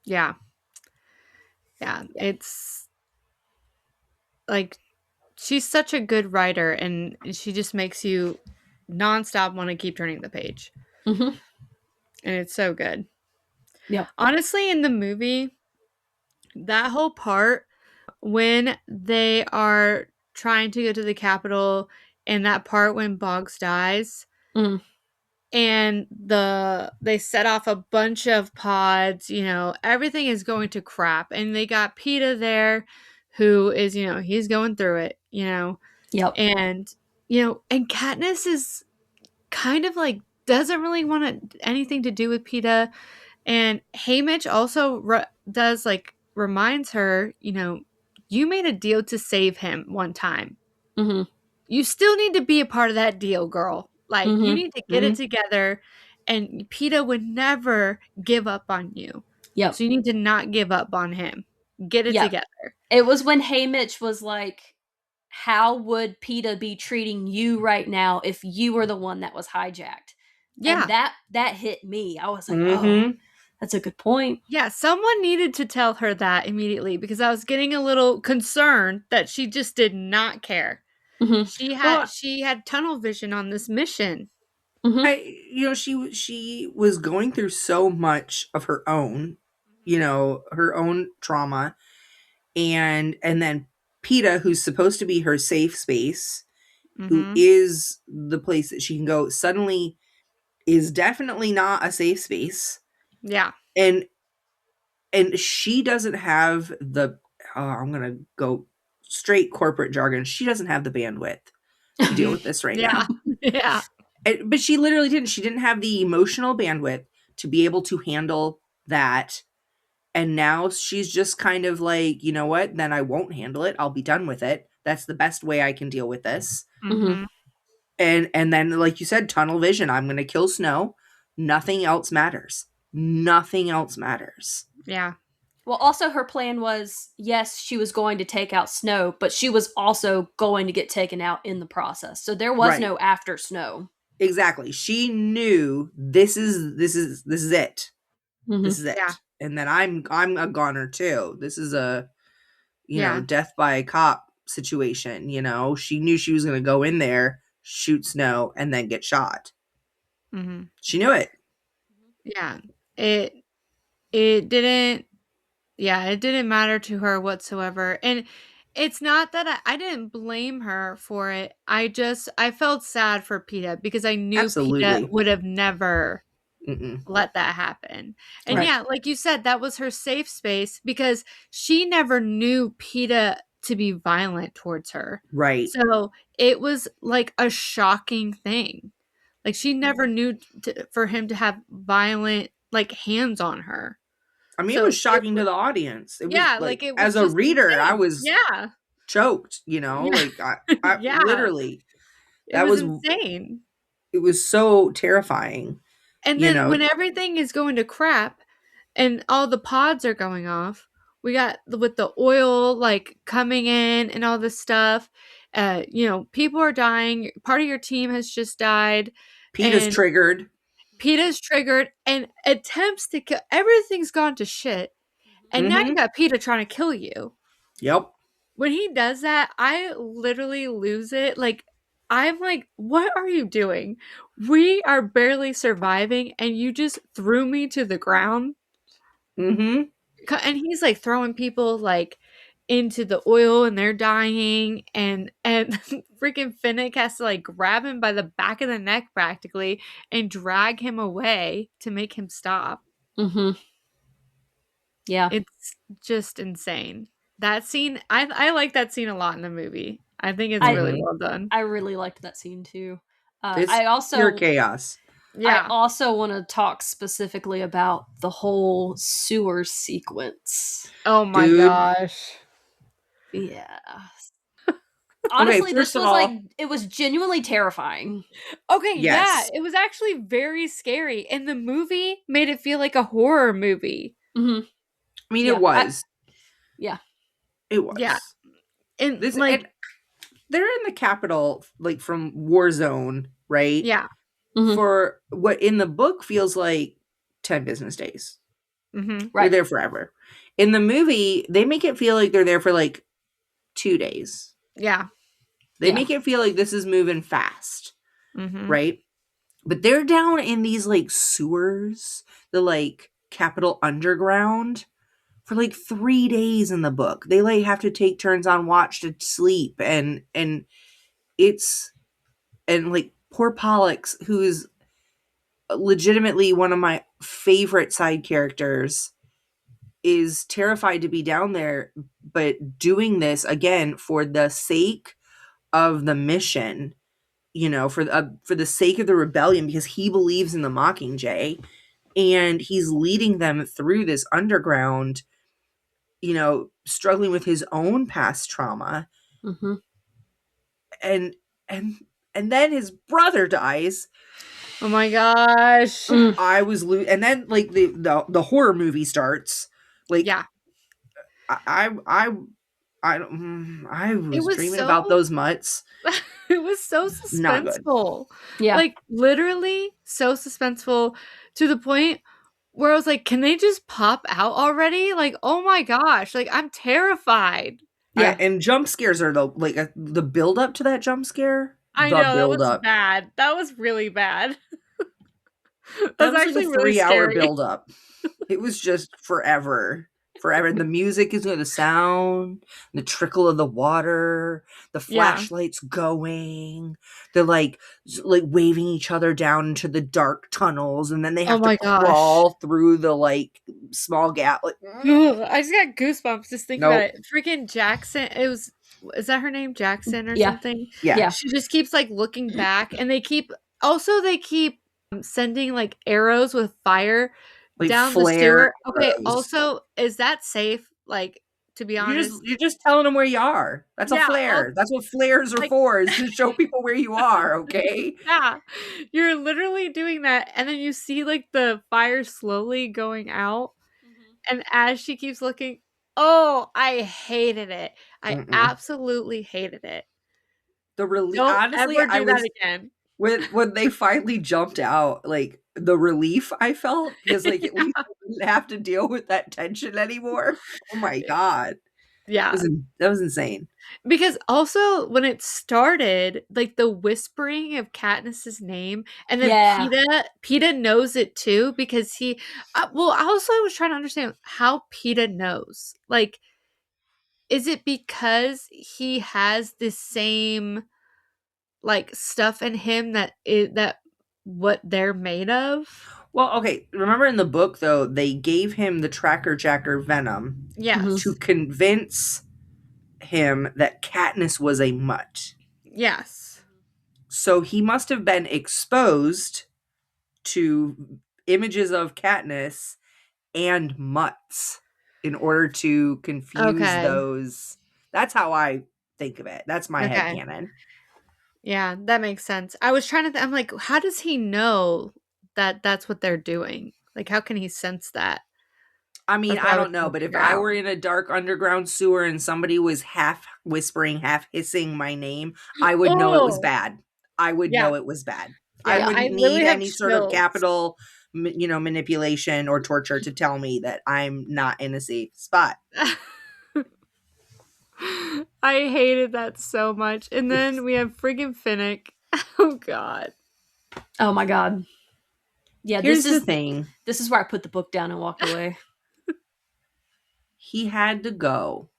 Yeah. It's like, she's such a good writer, and she just makes you nonstop want to keep turning the page. Mm-hmm. And it's so good. Yeah. Honestly, in the movie, that whole part when they are trying to go to the Capitol, and that part when Boggs dies, and they set off a bunch of pods, everything is going to crap, and they got Peeta there, who is, he's going through it, Yep. and and Katniss is kind of like doesn't really want anything to do with Peeta, and Haymitch also does like reminds her, you made a deal to save him one time. Mm-hmm. You still need to be a part of that deal, girl. Like, you need to get it together, and Peeta would never give up on you. Yep. So you need to not give up on him. Get it together. It was when Haymitch was like, how would Peeta be treating you right now if you were the one that was hijacked? Yeah. And that hit me. I was like, oh, that's a good point. Yeah, someone needed to tell her that immediately, because I was getting a little concerned that she just did not care. Mm-hmm. She had tunnel vision on this mission. Mm-hmm. She was going through so much of her own, her own trauma, and then Peeta, who's supposed to be her safe space, who is the place that she can go, suddenly is definitely not a safe space. Yeah. And she doesn't have the I'm gonna go straight corporate jargon. She doesn't have the bandwidth to deal with this right now. Yeah. But she literally didn't. She didn't have the emotional bandwidth to be able to handle that. And now she's just kind of like, you know what? Then I won't handle it. I'll be done with it. That's the best way I can deal with this. Mm-hmm. And then, like you said, tunnel vision. I'm going to kill Snow. Nothing else matters. Nothing else matters. Yeah. Well, also her plan was, yes, she was going to take out Snow, but she was also going to get taken out in the process. So there was no after Snow. Exactly. She knew this is it. Mm-hmm. This is it. Yeah. And then I'm a goner too. This is a death by a cop situation. She knew she was going to go in there, shoot Snow, and then get shot. Mm-hmm. She knew it. Yeah. It didn't matter to her whatsoever. And it's not that I didn't blame her for it. I felt sad for PETA because I knew Absolutely. PETA would have never Mm-mm. let that happen. And Right. yeah, like you said, that was her safe space because she never knew PETA to be violent towards her. Right. So it was like a shocking thing. Like she never knew for him to have violent like hands on her. I mean, So it was shocking to the audience. It was like it was as a just reader, insane. I was choked, like I Yeah. literally, It was insane. It was so terrifying. And then when everything is going to crap and all the pods are going off, we got with the oil like coming in and all this stuff. People are dying. Part of your team has just died. PETA's triggered. PETA's triggered and attempts to kill. Everything's gone to shit. And now you got PETA trying to kill you. Yep. When he does that, I literally lose it. Like, I'm like, what are you doing? We are barely surviving, and you just threw me to the ground. Mm-hmm. And he's like throwing people like into the oil, and they're dying. And freaking Finnick has to like grab him by the back of the neck practically and drag him away to make him stop. Mm-hmm. Yeah, it's just insane. That scene, I like that scene a lot in the movie. I think it's really well done. I really liked that scene too. It's I also pure chaos. Yeah. I also want to talk specifically about the whole sewer sequence. Oh my gosh. Yeah. Honestly, okay, this was it was genuinely terrifying. Okay, yes. Yeah, it was actually very scary, and the movie made it feel like a horror movie. Mm-hmm. I mean, it was. It was. Yeah. And they're in the capital, like from Warzone, right? Yeah. Mm-hmm. For what in the book feels like 10 business days. Mm-hmm. Right. They're there forever. In the movie, they make it feel like they're there for like 2 days. Yeah. They make it feel like this is moving fast. Mm-hmm. Right? But they're down in these like sewers, the like Capitol Underground, for like 3 days in the book. They like have to take turns on watch to sleep, and like poor Pollux, who's legitimately one of my favorite side characters, is terrified to be down there, but doing this again for the sake of the mission, for the sake of the rebellion, because he believes in the Mockingjay, and he's leading them through this underground, struggling with his own past trauma. Mm-hmm. And then his brother dies. Oh my gosh. I was and then like the horror movie starts. Like, yeah. I was dreaming about those mutts. It was so suspenseful. Yeah. Like literally so suspenseful to the point where I was like, can they just pop out already? Like, oh my gosh, like I'm terrified. Yeah, and jump scares are the build up to that jump scare. I know, that was bad. That was really bad. That was actually like a 3-hour build up. It was just forever. The music is the sound, the trickle of the water, the flashlights going. They're like waving each other down into the dark tunnels, and then they have to crawl through the like small gap. Like, I just got goosebumps just thinking about it. Freaking Jackson, is that her name, Jackson or something? Yeah. She just keeps like looking back, and they keep sending like arrows with fire. Like down the sewer. Okay, also, is that safe? Like, to be honest, you're just telling them where you are. That's a flare. That's what flares are for, is to show people where you are. Okay. Yeah, you're literally doing that, and then you see like the fire slowly going out, and as she keeps looking, I hated it. I absolutely hated it. The relief. Don't Honestly, ever do that again. When they finally jumped out, like the relief I felt, because like at least I didn't have to deal with that tension anymore. Oh my god. Yeah. That was insane. Because also when it started, like the whispering of Katniss's name, and then Yeah. Peeta knows it too because he. Well, also I was trying to understand how Peeta knows. Like, is it because he has the same like stuff in him that what they're made of? Well, okay. Remember in the book though, they gave him the Tracker Jacker venom Yes. to convince him that Katniss was a mutt. Yes. So he must have been exposed to images of Katniss and mutts in order to confuse Okay. those. That's how I think of it. That's my Okay. headcanon. Yeah, that makes sense. I was trying to I'm like, how does he know that that's what they're doing? Like, how can he sense that? I mean, That's what I I was don't trying know, to but if figure I out. were in a dark underground sewer and somebody was half whispering, half hissing my name, I would know it was Oh, bad. I would yeah. know it was bad. I Yeah, I wouldn't literally need have any sort of chills. capital, manipulation or torture to tell me that I'm not in a safe spot. I hated that so much. And then we have friggin' Finnick. Oh god. Oh my god. Yeah, Here's the thing. this is where I put the book down and walked away. He had to go.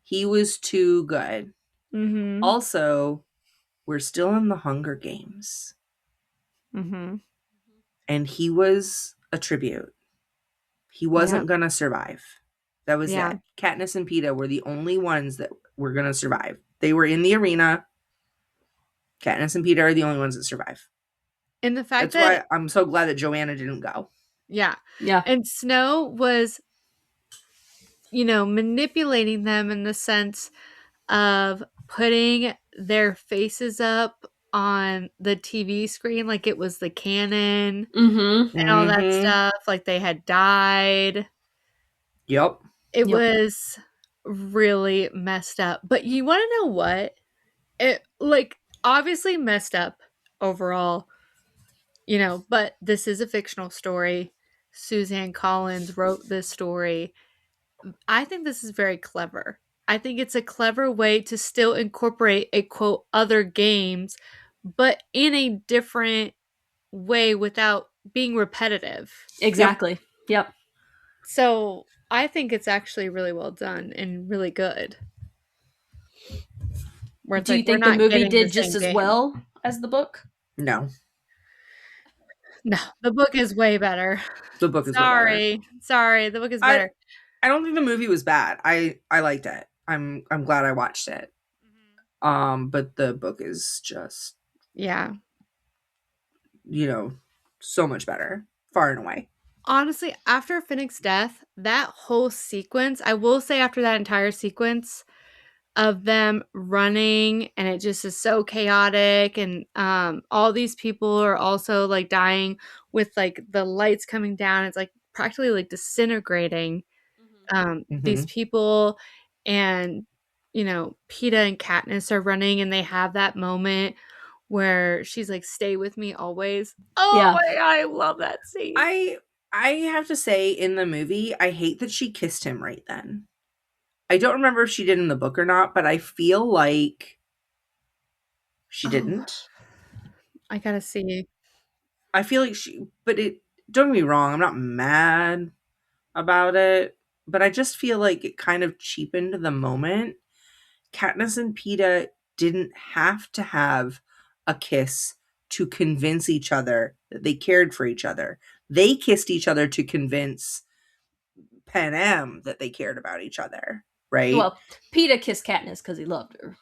He was too good. Mhm. Also, we're still in the Hunger Games. Mhm. And he was a tribute. He wasn't gonna survive. That was Yeah. it. Katniss and Peeta were the only ones that were gonna survive. They were in the arena. Katniss and Peeta are the only ones that survive. And the fact That's why that I'm so glad that Joanna didn't go. yeah. Yeah. And Snow was manipulating them in the sense of putting their faces up on the TV screen like it was the canon Mm-hmm. and all that Mm-hmm. stuff, like they had died. Yep. It Yep. was really messed up. But you wanna know what? It like, obviously messed up overall, but this is a fictional story. Suzanne Collins wrote this story. I think this is very clever. I think it's a clever way to still incorporate a quote other games, but in a different way without being repetitive. Exactly. Yep. So I think it's actually really well done and really good. Where it's Do you like we're think the not movie getting the did just same as game. well as the book? No. No, the book is way better. The book is way better. Sorry, the book is better. I don't think the movie was bad. I liked it. I'm glad I watched it. But the book is just Yeah. So much better. Far and away. Honestly, after Finnick's death, that whole sequence, I will say after that entire sequence of them running and it just is so chaotic and all these people are also like dying with like the lights coming down. It's like practically like disintegrating these people and Peeta and Katniss are running and they have that moment where she's like, "Stay with me always." Oh Yeah. my god, I love that scene. I have to say, in the movie, I hate that she kissed him right then. I don't remember if she did in the book or not, but I feel like she didn't. I gotta see. I feel like don't get me wrong, I'm not mad about it, but I just feel like it kind of cheapened the moment. Katniss and Peeta didn't have to have a kiss to convince each other that they cared for each other. They kissed each other to convince Panem that they cared about each other, right? Well, Peeta kissed Katniss because he loved her.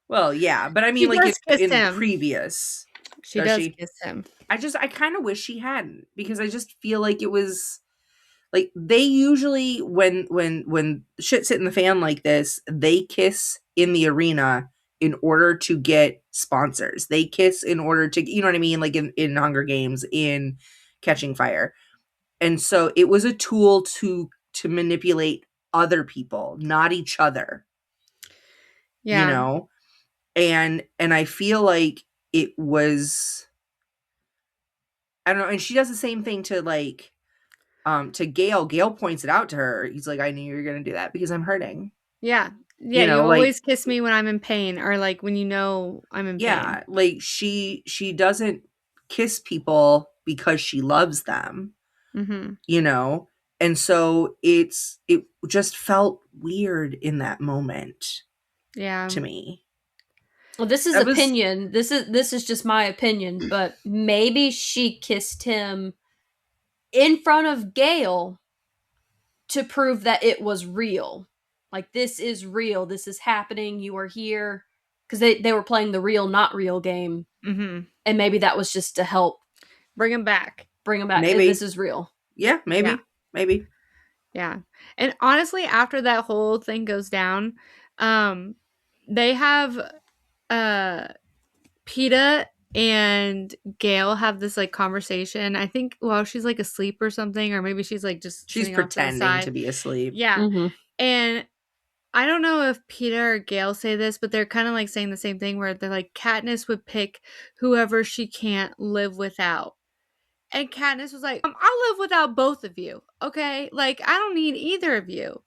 Well, yeah, but I mean, She like does kiss in him. previous, She does kiss him. I kind of wish she hadn't, because I just feel like it was like they usually when shit's hitting the fan like this, they kiss in the arena in order to get sponsors. They kiss in order to, you know what I mean, like in Hunger Games, in Catching Fire. And so it was a tool to manipulate other people, not each other. Yeah. And I feel like it was, I don't know, and she does the same thing to like to Gale. Gale points it out to her. He's like, I knew you were going to do that because I'm hurting. Yeah. You You know, like, always kiss me when I'm in pain, or like when you know I'm in yeah, pain. like she doesn't kiss people because she loves them, Mm-hmm. you know? And so it just felt weird in that moment Yeah. to me. Well, this is That was- opinion. This is just my opinion, but maybe she kissed him in front of Gale to prove that it was real. Like, this is real. This is happening. You are here. Because they were playing the real, not real game. Mm-hmm. And maybe that was just to help Bring him back. bring him back. Maybe. This is real. Yeah, maybe. Yeah. Maybe. Yeah. And honestly, after that whole thing goes down, they have PETA and Gail have this like conversation. I think while she's like asleep or something, or maybe she's like just She's sitting off to the pretending side. to be asleep. Yeah. Mm-hmm. And I don't know if PETA or Gail say this, but they're kind of like saying the same thing where they're like, Katniss would pick whoever she can't live without. And Katniss was like, I'll live without both of you, okay? Like, I don't need either of you.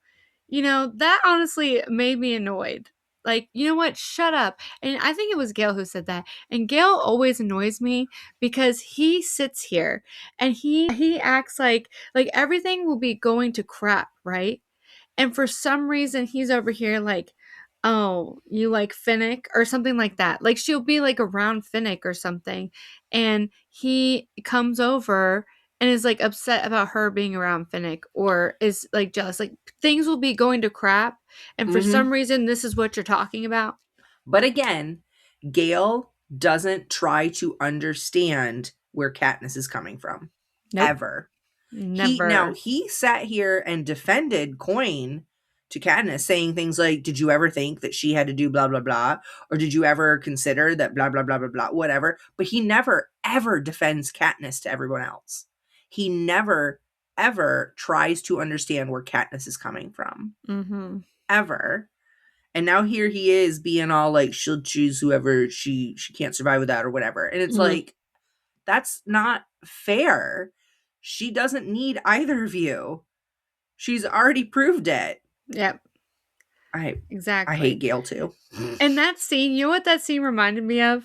You know, that honestly made me annoyed. Like, you know what? Shut up. And I think it was Gail who said that. And Gail always annoys me because he sits here and he acts like everything will be going to crap, right? And for some reason, he's over here like, oh, you like Finnick or something like that. Like she'll be like around Finnick or something. And he comes over and is like upset about her being around Finnick or is like jealous. Like things will be going to crap. And for some reason, this is what you're talking about. But again, Gale doesn't try to understand where Katniss is coming from. Nope. Ever. Never. He sat here and defended Coin to Katniss, saying things like, did you ever think that she had to do blah, blah, blah? Or did you ever consider that blah, blah, blah, blah, blah, whatever? But he never, ever defends Katniss to everyone else. He never, ever tries to understand where Katniss is coming from. Mm-hmm. Ever. And now here he is being all like, she'll choose whoever she can't survive without or whatever. And it's like, that's not fair. She doesn't need either of you. She's already proved it. Yep. Exactly. I hate Gale too. And that scene, you know what that scene reminded me of?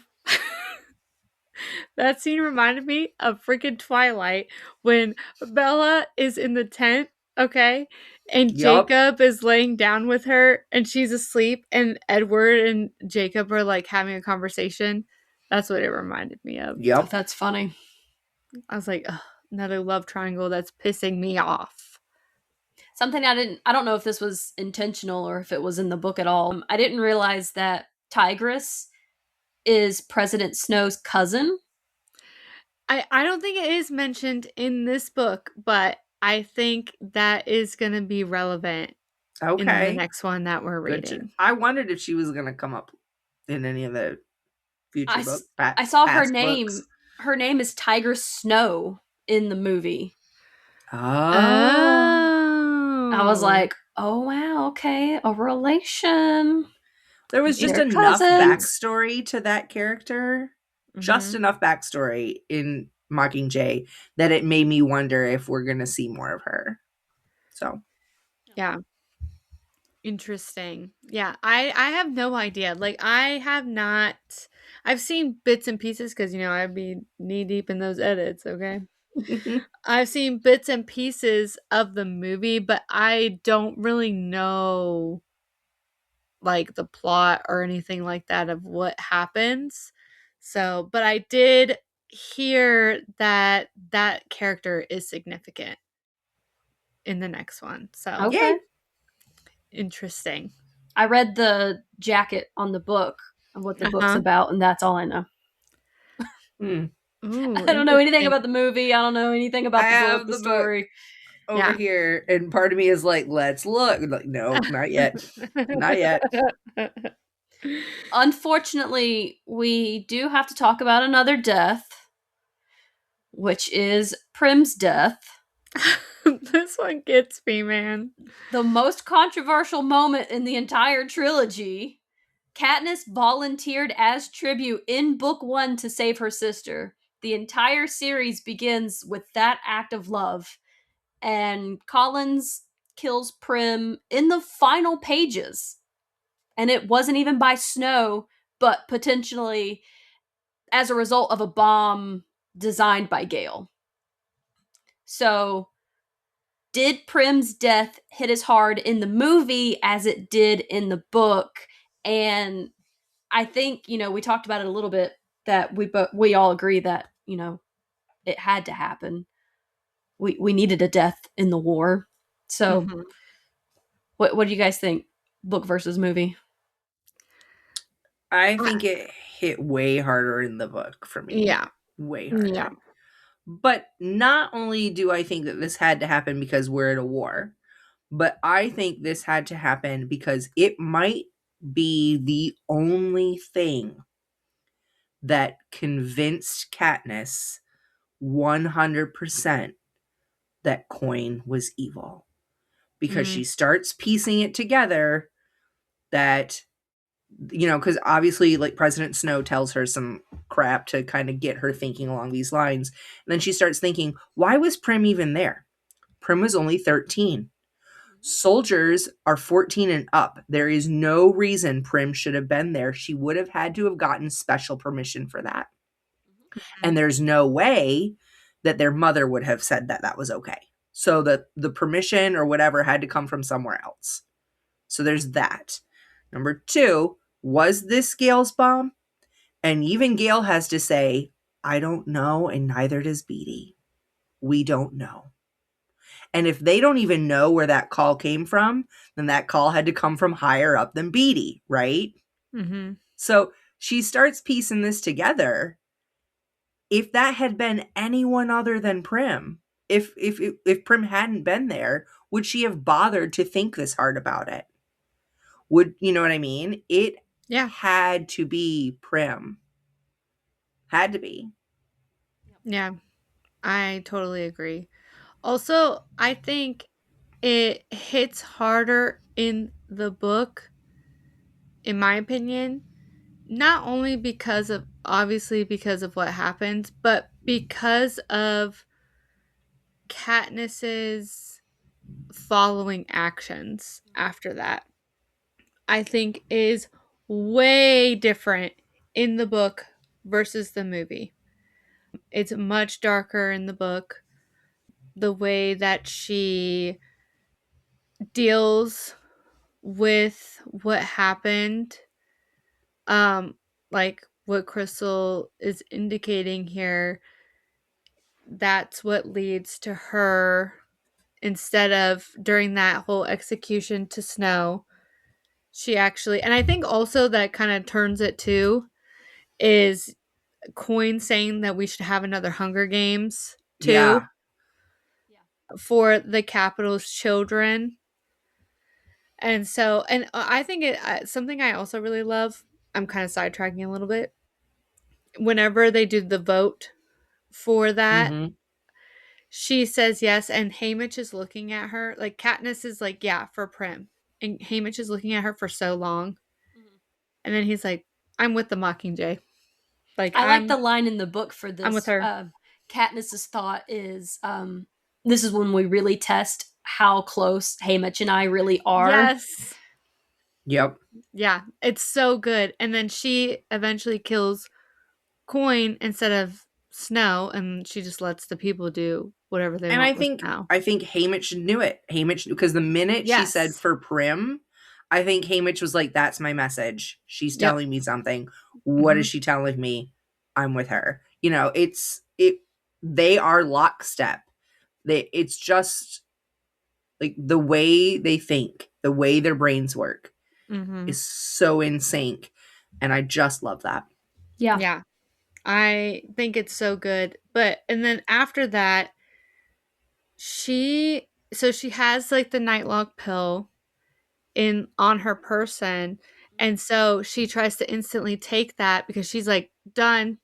That scene reminded me of freaking Twilight when Bella is in the tent, okay? And Jacob is laying down with her and she's asleep and Edward and Jacob are like having a conversation. That's what it reminded me of. Yep. Oh, that's funny. I was like, ugh, another love triangle that's pissing me off. Something I don't know if this was intentional or if it was in the book at all. I didn't realize that Tigris is President Snow's cousin. I don't think it is mentioned in this book, but I think that is going to be relevant in the next one that we're reading. I wondered if she was going to come up in any of the future books. I saw her name. Books. Her name is Tigris Snow in the movie. Oh. I was like, oh, wow, okay, a relation. There was just enough backstory to that character. Just enough backstory in Mockingjay that it made me wonder if we're going to see more of her. So. Yeah. Interesting. Yeah, I have no idea. Like, I've seen bits and pieces because, you know, I'd be knee deep in those edits, okay? I've seen bits and pieces of the movie, but I don't really know, like, the plot or anything like that of what happens. So, but I did hear that that character is significant in the next one. So, okay. Interesting. I read the jacket on the book of what the book's about, and that's all I know. Ooh, I don't know anything about the movie. I don't know anything about the book, the story. Over here, and part of me is like, let's look. Like, no, not yet. Not yet. Unfortunately, we do have to talk about another death, which is Prim's death. This one gets me, man. The most controversial moment in the entire trilogy. Katniss volunteered as tribute in book 1 to save her sister. The entire series begins with that act of love. and Collins kills Prim in the final pages. And it wasn't even by Snow, but potentially as a result of a bomb designed by Gale. So, did Prim's death hit as hard in the movie as it did in the book? And I think, we talked about it a little bit, that we all agree that, it had to happen. We needed a death in the war. So, what do you guys think? Book versus movie? I think it hit way harder in the book for me. Yeah. Way harder. Yeah. But not only do I think that this had to happen because we're at a war, but I think this had to happen because it might be the only thing that convinced Katniss 100% that Coin was evil. Because she starts piecing it together that, because obviously, like, President Snow tells her some crap to kind of get her thinking along these lines. And then she starts thinking, why was Prim even there? Prim was only 13. Soldiers are 14 and up. There is no reason Prim should have been there. She would have had to have gotten special permission for that. And there's no way that their mother would have said that that was okay. So the permission or whatever had to come from somewhere else. So there's that. Number 2, was this Gale's bomb? And even Gale has to say, I don't know, and neither does Beetee. We don't know. And if they don't even know where that call came from, then that call had to come from higher up than Beetee, right? Mm-hmm. So she starts piecing this together. If that had been anyone other than Prim, if Prim hadn't been there, would she have bothered to think this hard about it? Would, you know what I mean? It had to be Prim. Had to be. Yeah, I totally agree. Also, I think it hits harder in the book, in my opinion, not only because of what happened, but because of Katniss's following actions after that. I think is way different in the book versus the movie. It's much darker in the book. The way that she deals with what happened, like what Crystal is indicating here, that's what leads to her, instead of during that whole execution to Snow, she actually, and I think also that kind of turns it too, is Coin saying that we should have another Hunger Games too. Yeah. For the Capitol's children. And so, and I think something I also really love, I'm kind of sidetracking a little bit. Whenever they do the vote for that, she says yes, and Haymitch is looking at her. Like, Katniss is like, yeah, for Prim. And Haymitch is looking at her for so long. And then he's like, I'm with the Mockingjay. Like, I like the line in the book for this. I'm with her. Katniss's thought is, this is when we really test how close Haymitch and I really are. Yes. Yep. Yeah, it's so good. And then she eventually kills Coin instead of Snow, and she just lets the people do whatever they want. And I think Haymitch knew it. Haymitch, because the minute she said for Prim, I think Haymitch was like, that's my message. She's telling me something. What is she telling me? I'm with her. They are lockstep. It's just like the way they think, the way their brains work is so in sync. And I just love that. Yeah. Yeah. I think it's so good. And then after that, she has like the nightlock pill on her person. And so she tries to instantly take that because she's like, done.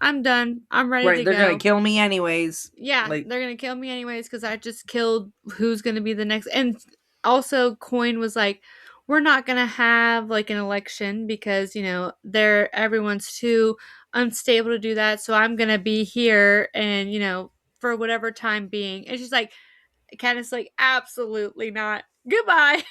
I'm done. I'm ready to go. They're going to kill me anyways. Yeah, they're going to kill me anyways because I just killed who's going to be the next. And also Coin was like, we're not going to have like an election because, everyone's too unstable to do that. So I'm going to be here and, for whatever time being. And she's like, Katniss like, absolutely not. Goodbye.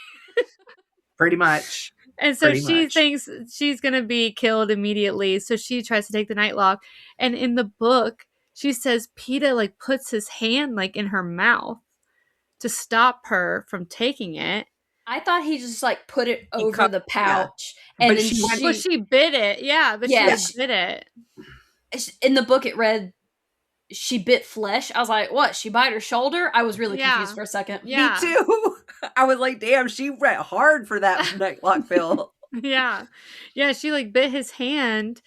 Pretty much. And so she thinks she's going to be killed immediately. So she tries to take the nightlock. And in the book, she says Peeta like puts his hand like in her mouth to stop her from taking it. I thought he just like put it over the pouch, yeah. and but then she bit it. Yeah, but she bit it. In the book, it read she bit flesh. I was like, what? She bite her shoulder? I was really confused for a second. Yeah. Me too. I was like, damn, she went hard for that nightlock pill. Yeah. She like bit his hand,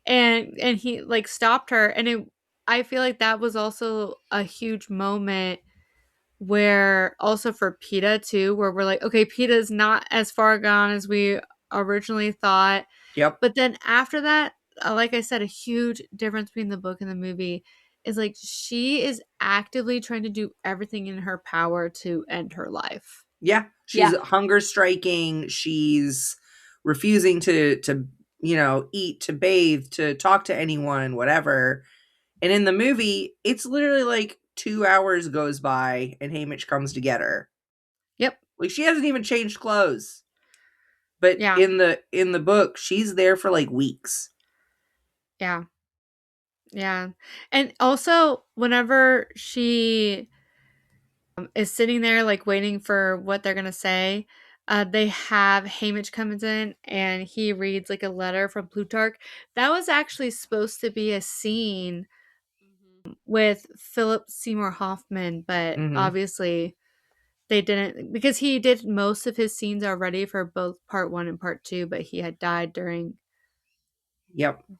and he like stopped her, and I feel like that was also a huge moment where also for Peeta too, where we're like, okay, Peeta's not as far gone as we originally thought. Yep. But then after that, like I said, a huge difference between the book and the movie is like she is actively trying to do everything in her power to end her life. Yeah. She's hunger striking. She's refusing to eat, to bathe, to talk to anyone, whatever. And in the movie, it's literally like 2 hours goes by and Haymitch comes to get her. Yep. Like she hasn't even changed clothes. But in the book, she's there for like weeks. Yeah. Yeah. And also whenever she is sitting there like waiting for what they're going to say, they have Haymitch comes in and he reads like a letter from Plutarch. That was actually supposed to be a scene with Philip Seymour Hoffman, but obviously they didn't, because he did most of his scenes already for both part 1 and part 2, but he had died during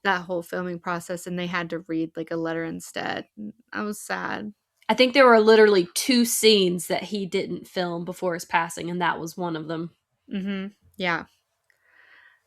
that whole filming process, and they had to read like a letter instead. I was sad. I think there were literally 2 scenes that he didn't film before his passing, and that was one of them. Yeah.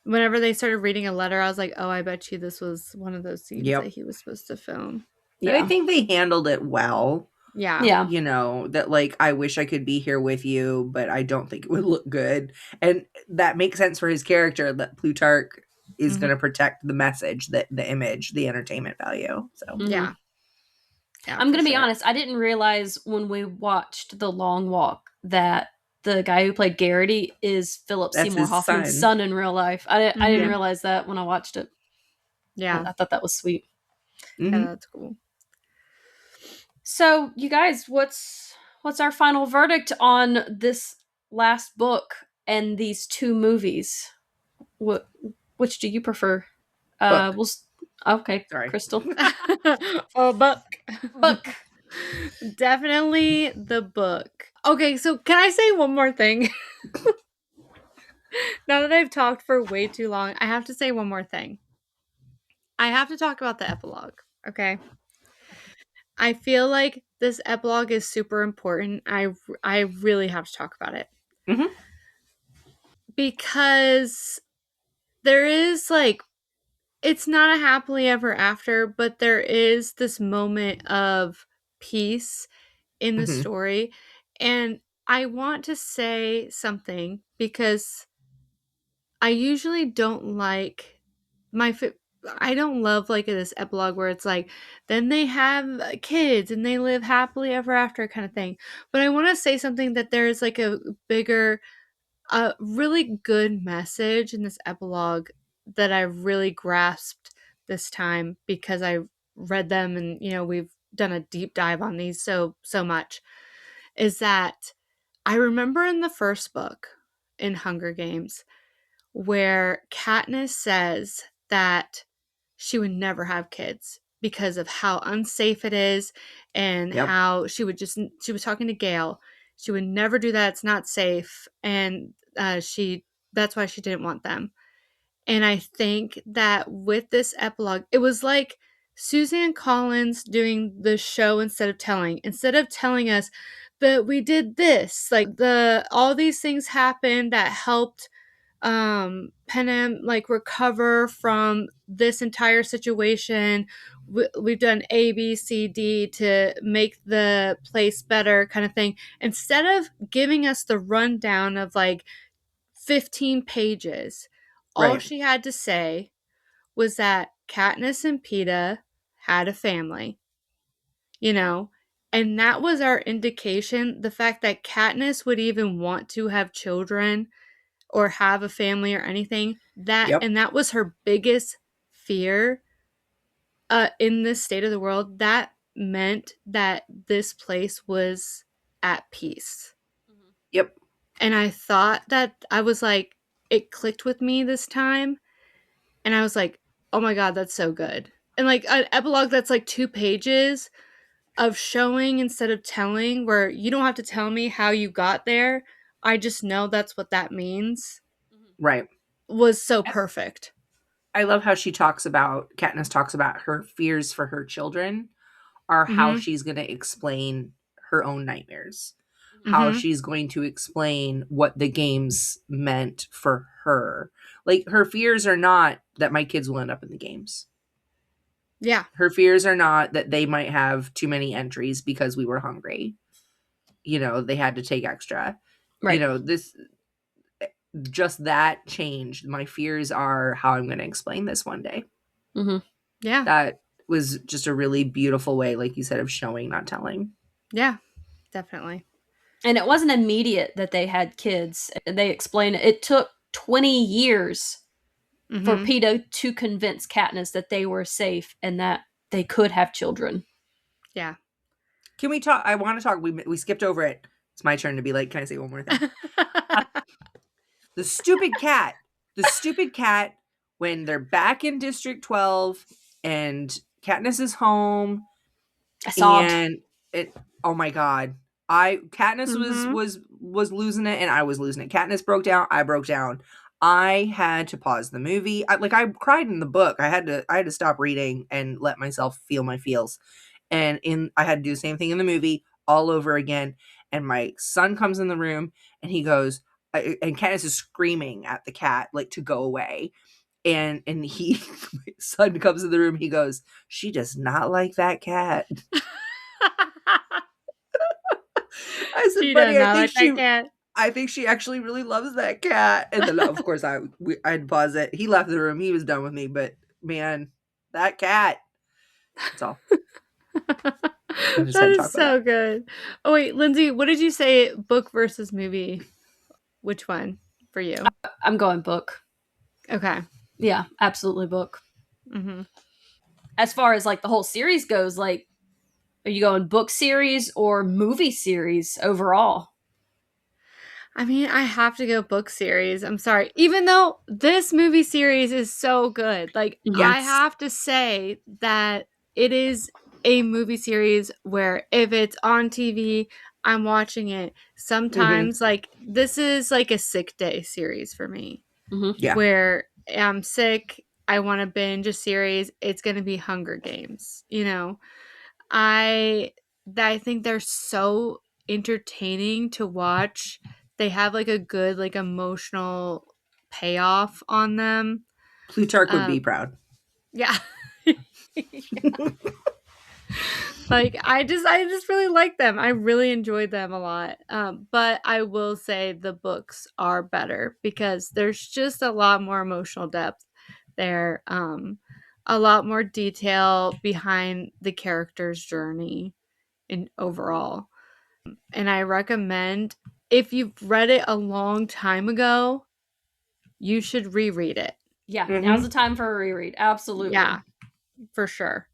Whenever they started reading a letter, I was like, oh, I bet you this was one of those scenes that he was supposed to film. Yeah. And I think they handled it well. Yeah. You know, that like, I wish I could be here with you, but I don't think it would look good. And that makes sense for his character, that Plutarch is going to protect the message, that the image, the entertainment value. So yeah, I'm going to be honest. I didn't realize when we watched The Long Walk that the guy who played Garrity is Philip Seymour Hoffman's son in real life. I didn't realize that when I watched it. Yeah. I thought that was sweet. Yeah, that's cool. So, you guys, what's our final verdict on this last book and these 2 movies? Which do you prefer? Okay, sorry, Crystal. Book. Definitely the book. Okay, so can I say one more thing? Now that I've talked for way too long, I have to say one more thing. I have to talk about the epilogue, okay? I feel like this epilogue is super important. I really have to talk about it. Because there is like, it's not a happily ever after, but there is this moment of peace in the story. And I want to say something because I usually don't like I don't love like this epilogue where it's like, then they have kids and they live happily ever after kind of thing. But I want to say something that there's like a bigger, really good message in this epilogue that I really grasped this time because I read them and, you know, we've done a deep dive on these so much, is that I remember in the first book in Hunger Games where Katniss says that she would never have kids because of how unsafe it is and how she was talking to Gale. She would never do that. It's not safe. And that's why she didn't want them. And I think that with this epilogue, it was like Suzanne Collins doing the show instead of telling us that we did this, like all these things happened that helped Panem like recover from this entire situation. We've done A, B, C, D to make the place better kind of thing. Instead of giving us the rundown of like 15 pages, all she had to say was that Katniss and Peeta had a family, you know, And that was our indication. The fact that Katniss would even want to have children or have a family or anything, and that was her biggest fear in this state of the world. That meant that this place was at peace. Yep. And I thought that, I was like, it clicked with me this time. And I was like, oh my God, that's so good. And like an epilogue that's like 2 pages of showing instead of telling, where you don't have to tell me how you got there. I just know that's what that means. Right. Was so perfect. I love how Katniss talks about her fears for her children are how she's going to explain her own nightmares. How she's going to explain what the games meant for her. Like, her fears are not that my kids will end up in the games. Yeah. Her fears are not that they might have too many entries because we were hungry. You know, they had to take extra. Right. You know, just that changed. My fears are how I'm going to explain this one day. Yeah. That was just a really beautiful way, like you said, of showing, not telling. Yeah, definitely. And it wasn't immediate that they had kids. They explained it took 20 years for Peeta to convince Katniss that they were safe and that they could have children. Yeah. Can we talk? I want to talk. We skipped over it. It's my turn to be like, can I say one more thing? The stupid cat. The stupid cat, when they're back in District 12 and Katniss is home. I sobbed. And oh my God. Katniss was losing it and I was losing it. Katniss broke down. I broke down. I had to pause the movie. I cried in the book. I had to stop reading and let myself feel my feels. And I had to do the same thing in the movie all over again. And my son comes in the room and he goes, and Katniss is screaming at the cat, like, to go away. And my son comes in the room. He goes, she does not like that cat. I said, buddy, I think she actually really loves that cat. And then, of course, I had to pause it. He left the room. He was done with me. But man, that cat. That's all. That is so good. Oh wait, Lindsay, what did you say? Book versus movie? Which one for you? I'm going book. Okay. Yeah, absolutely book. As far as like the whole series goes, like, are you going book series or movie series overall? I mean, I have to go book series. I'm sorry. Even though this movie series is so good, like, yes. I have to say that it is a movie series where if it's on TV, I'm watching it. Sometimes, like, this is like a sick day series for me. Yeah. Where I'm sick, I want to binge a series. It's going to be Hunger Games. You know, I think they're so entertaining to watch. They have like a good, like, emotional payoff on them. Plutarch would be proud. Yeah. Like, I just really like them. I really enjoyed them a lot. But I will say the books are better because there's just a lot more emotional depth there. A lot more detail behind the character's journey in overall. And I recommend, if you've read it a long time ago, you should reread it. Yeah, now's the time for a reread. Absolutely. Yeah, for sure.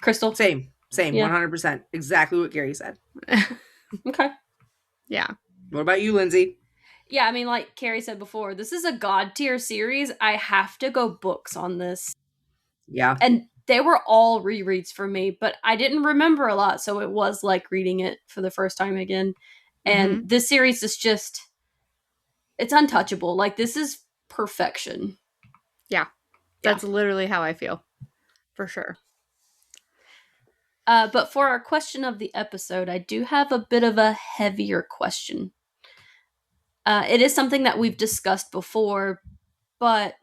Crystal? Same, 100%. Exactly what Gary said. Okay. Yeah. What about you, Lindsay? Yeah, I mean, like Keri said before, this is a God tier series. I have to go books on this. Yeah. And they were all rereads for me, but I didn't remember a lot, so it was like reading it for the first time again. And this series is just, it's untouchable. Like, this is perfection. Yeah. That's literally how I feel. For sure. But for our question of the episode, I do have a bit of a heavier question. It is something that we've discussed before, but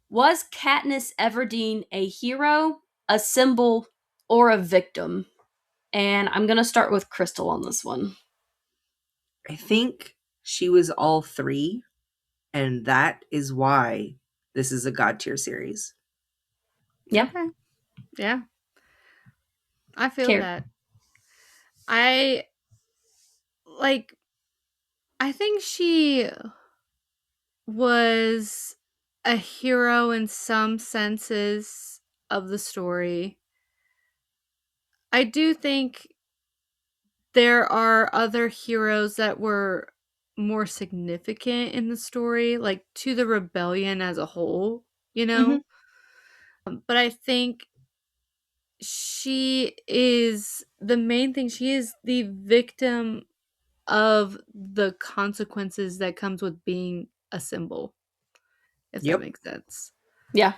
was Katniss Everdeen a hero, a symbol, or a victim? And I'm going to start with Crystal on this one. I think she was all three, and that is why this is a God tier series. Yeah. Okay. Yeah. I feel Keri. that. I think she was a hero in some senses of the story. I do think there are other heroes that were more significant in the story, like to the rebellion as a whole, you know? But I think she is the main thing. She is the victim of the consequences that comes with being a symbol, if that Yep. makes sense. Yeah.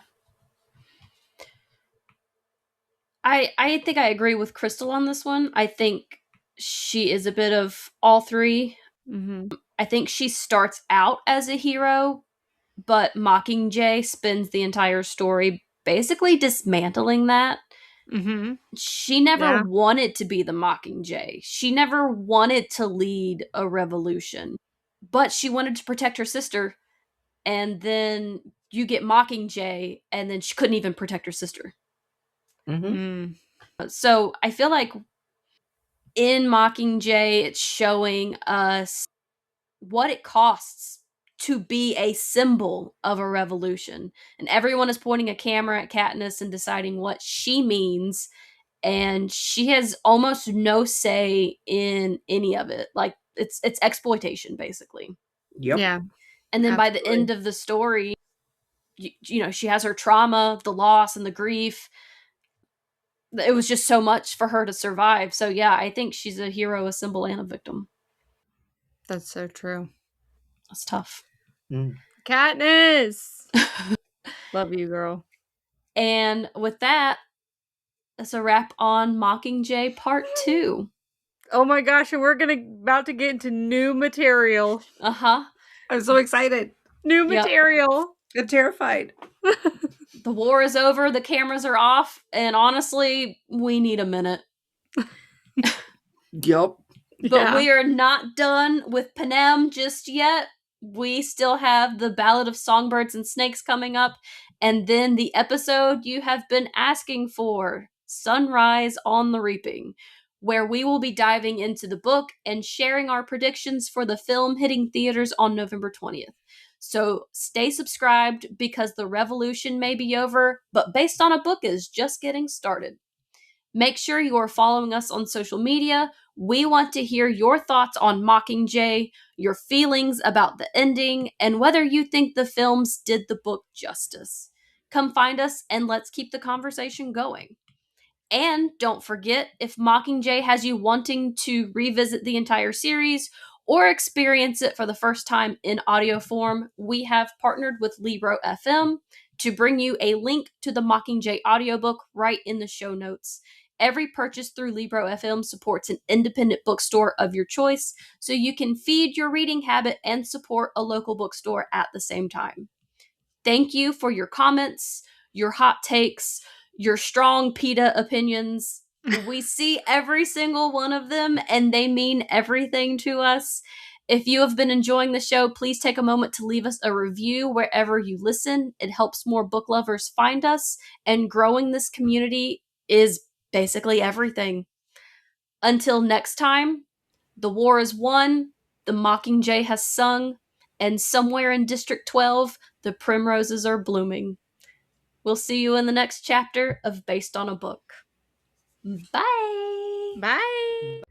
I think I agree with Crystal on this one. I think she is a bit of all three. Mhm. I think she starts out as a hero, but Mockingjay spends the entire story basically dismantling that. Mhm. She never Yeah. wanted to be the Mockingjay. She never wanted to lead a revolution, but she wanted to protect her sister. And then you get Mockingjay, and then she couldn't even protect her sister. Mm-hmm. Mm. So I feel like in Mockingjay, it's showing us what it costs to be a symbol of a revolution. And everyone is pointing a camera at Katniss and deciding what she means. And she has almost no say in any of it. Like it's exploitation, basically. Yep. Yeah. And then by the Absolutely. end of the story, you know, she has her trauma, the loss, and the grief. It was just so much for her to survive. So yeah, I think she's a hero, a symbol, and a victim. That's so true. That's tough. Mm. Katniss! Love you, girl. And with that, that's a wrap on Mockingjay Part 2. Oh my gosh, and we're about to get into new material. Uh-huh. I'm so excited. New Yep. material. I'm terrified. The war is over, the cameras are off, and honestly, we need a minute. Yep. But Yeah. we are not done with Panem just yet. We still have the Ballad of Songbirds and Snakes coming up, and then the episode you have been asking for, Sunrise on the Reaping, where we will be diving into the book and sharing our predictions for the film hitting theaters on November 20th. So stay subscribed because the revolution may be over, but Based on a Book is just getting started. Make sure you are following us on social media. We want to hear your thoughts on Mockingjay, your feelings about the ending, and whether you think the films did the book justice. Come find us and let's keep the conversation going. And don't forget, if Mockingjay has you wanting to revisit the entire series or experience it for the first time in audio form, we have partnered with Libro FM to bring you a link to the Mockingjay audiobook right in the show notes. Every purchase through Libro FM supports an independent bookstore of your choice, so you can feed your reading habit and support a local bookstore at the same time. Thank you for your comments, your hot takes, your strong PETA opinions. We see every single one of them, and they mean everything to us. If you have been enjoying the show, please take a moment to leave us a review wherever you listen. It helps more book lovers find us, and growing this community is basically everything. Until next time, the war is won, the Mockingjay has sung, and somewhere in District 12, the primroses are blooming. We'll see you in the next chapter of Based on a Book. Bye! Bye.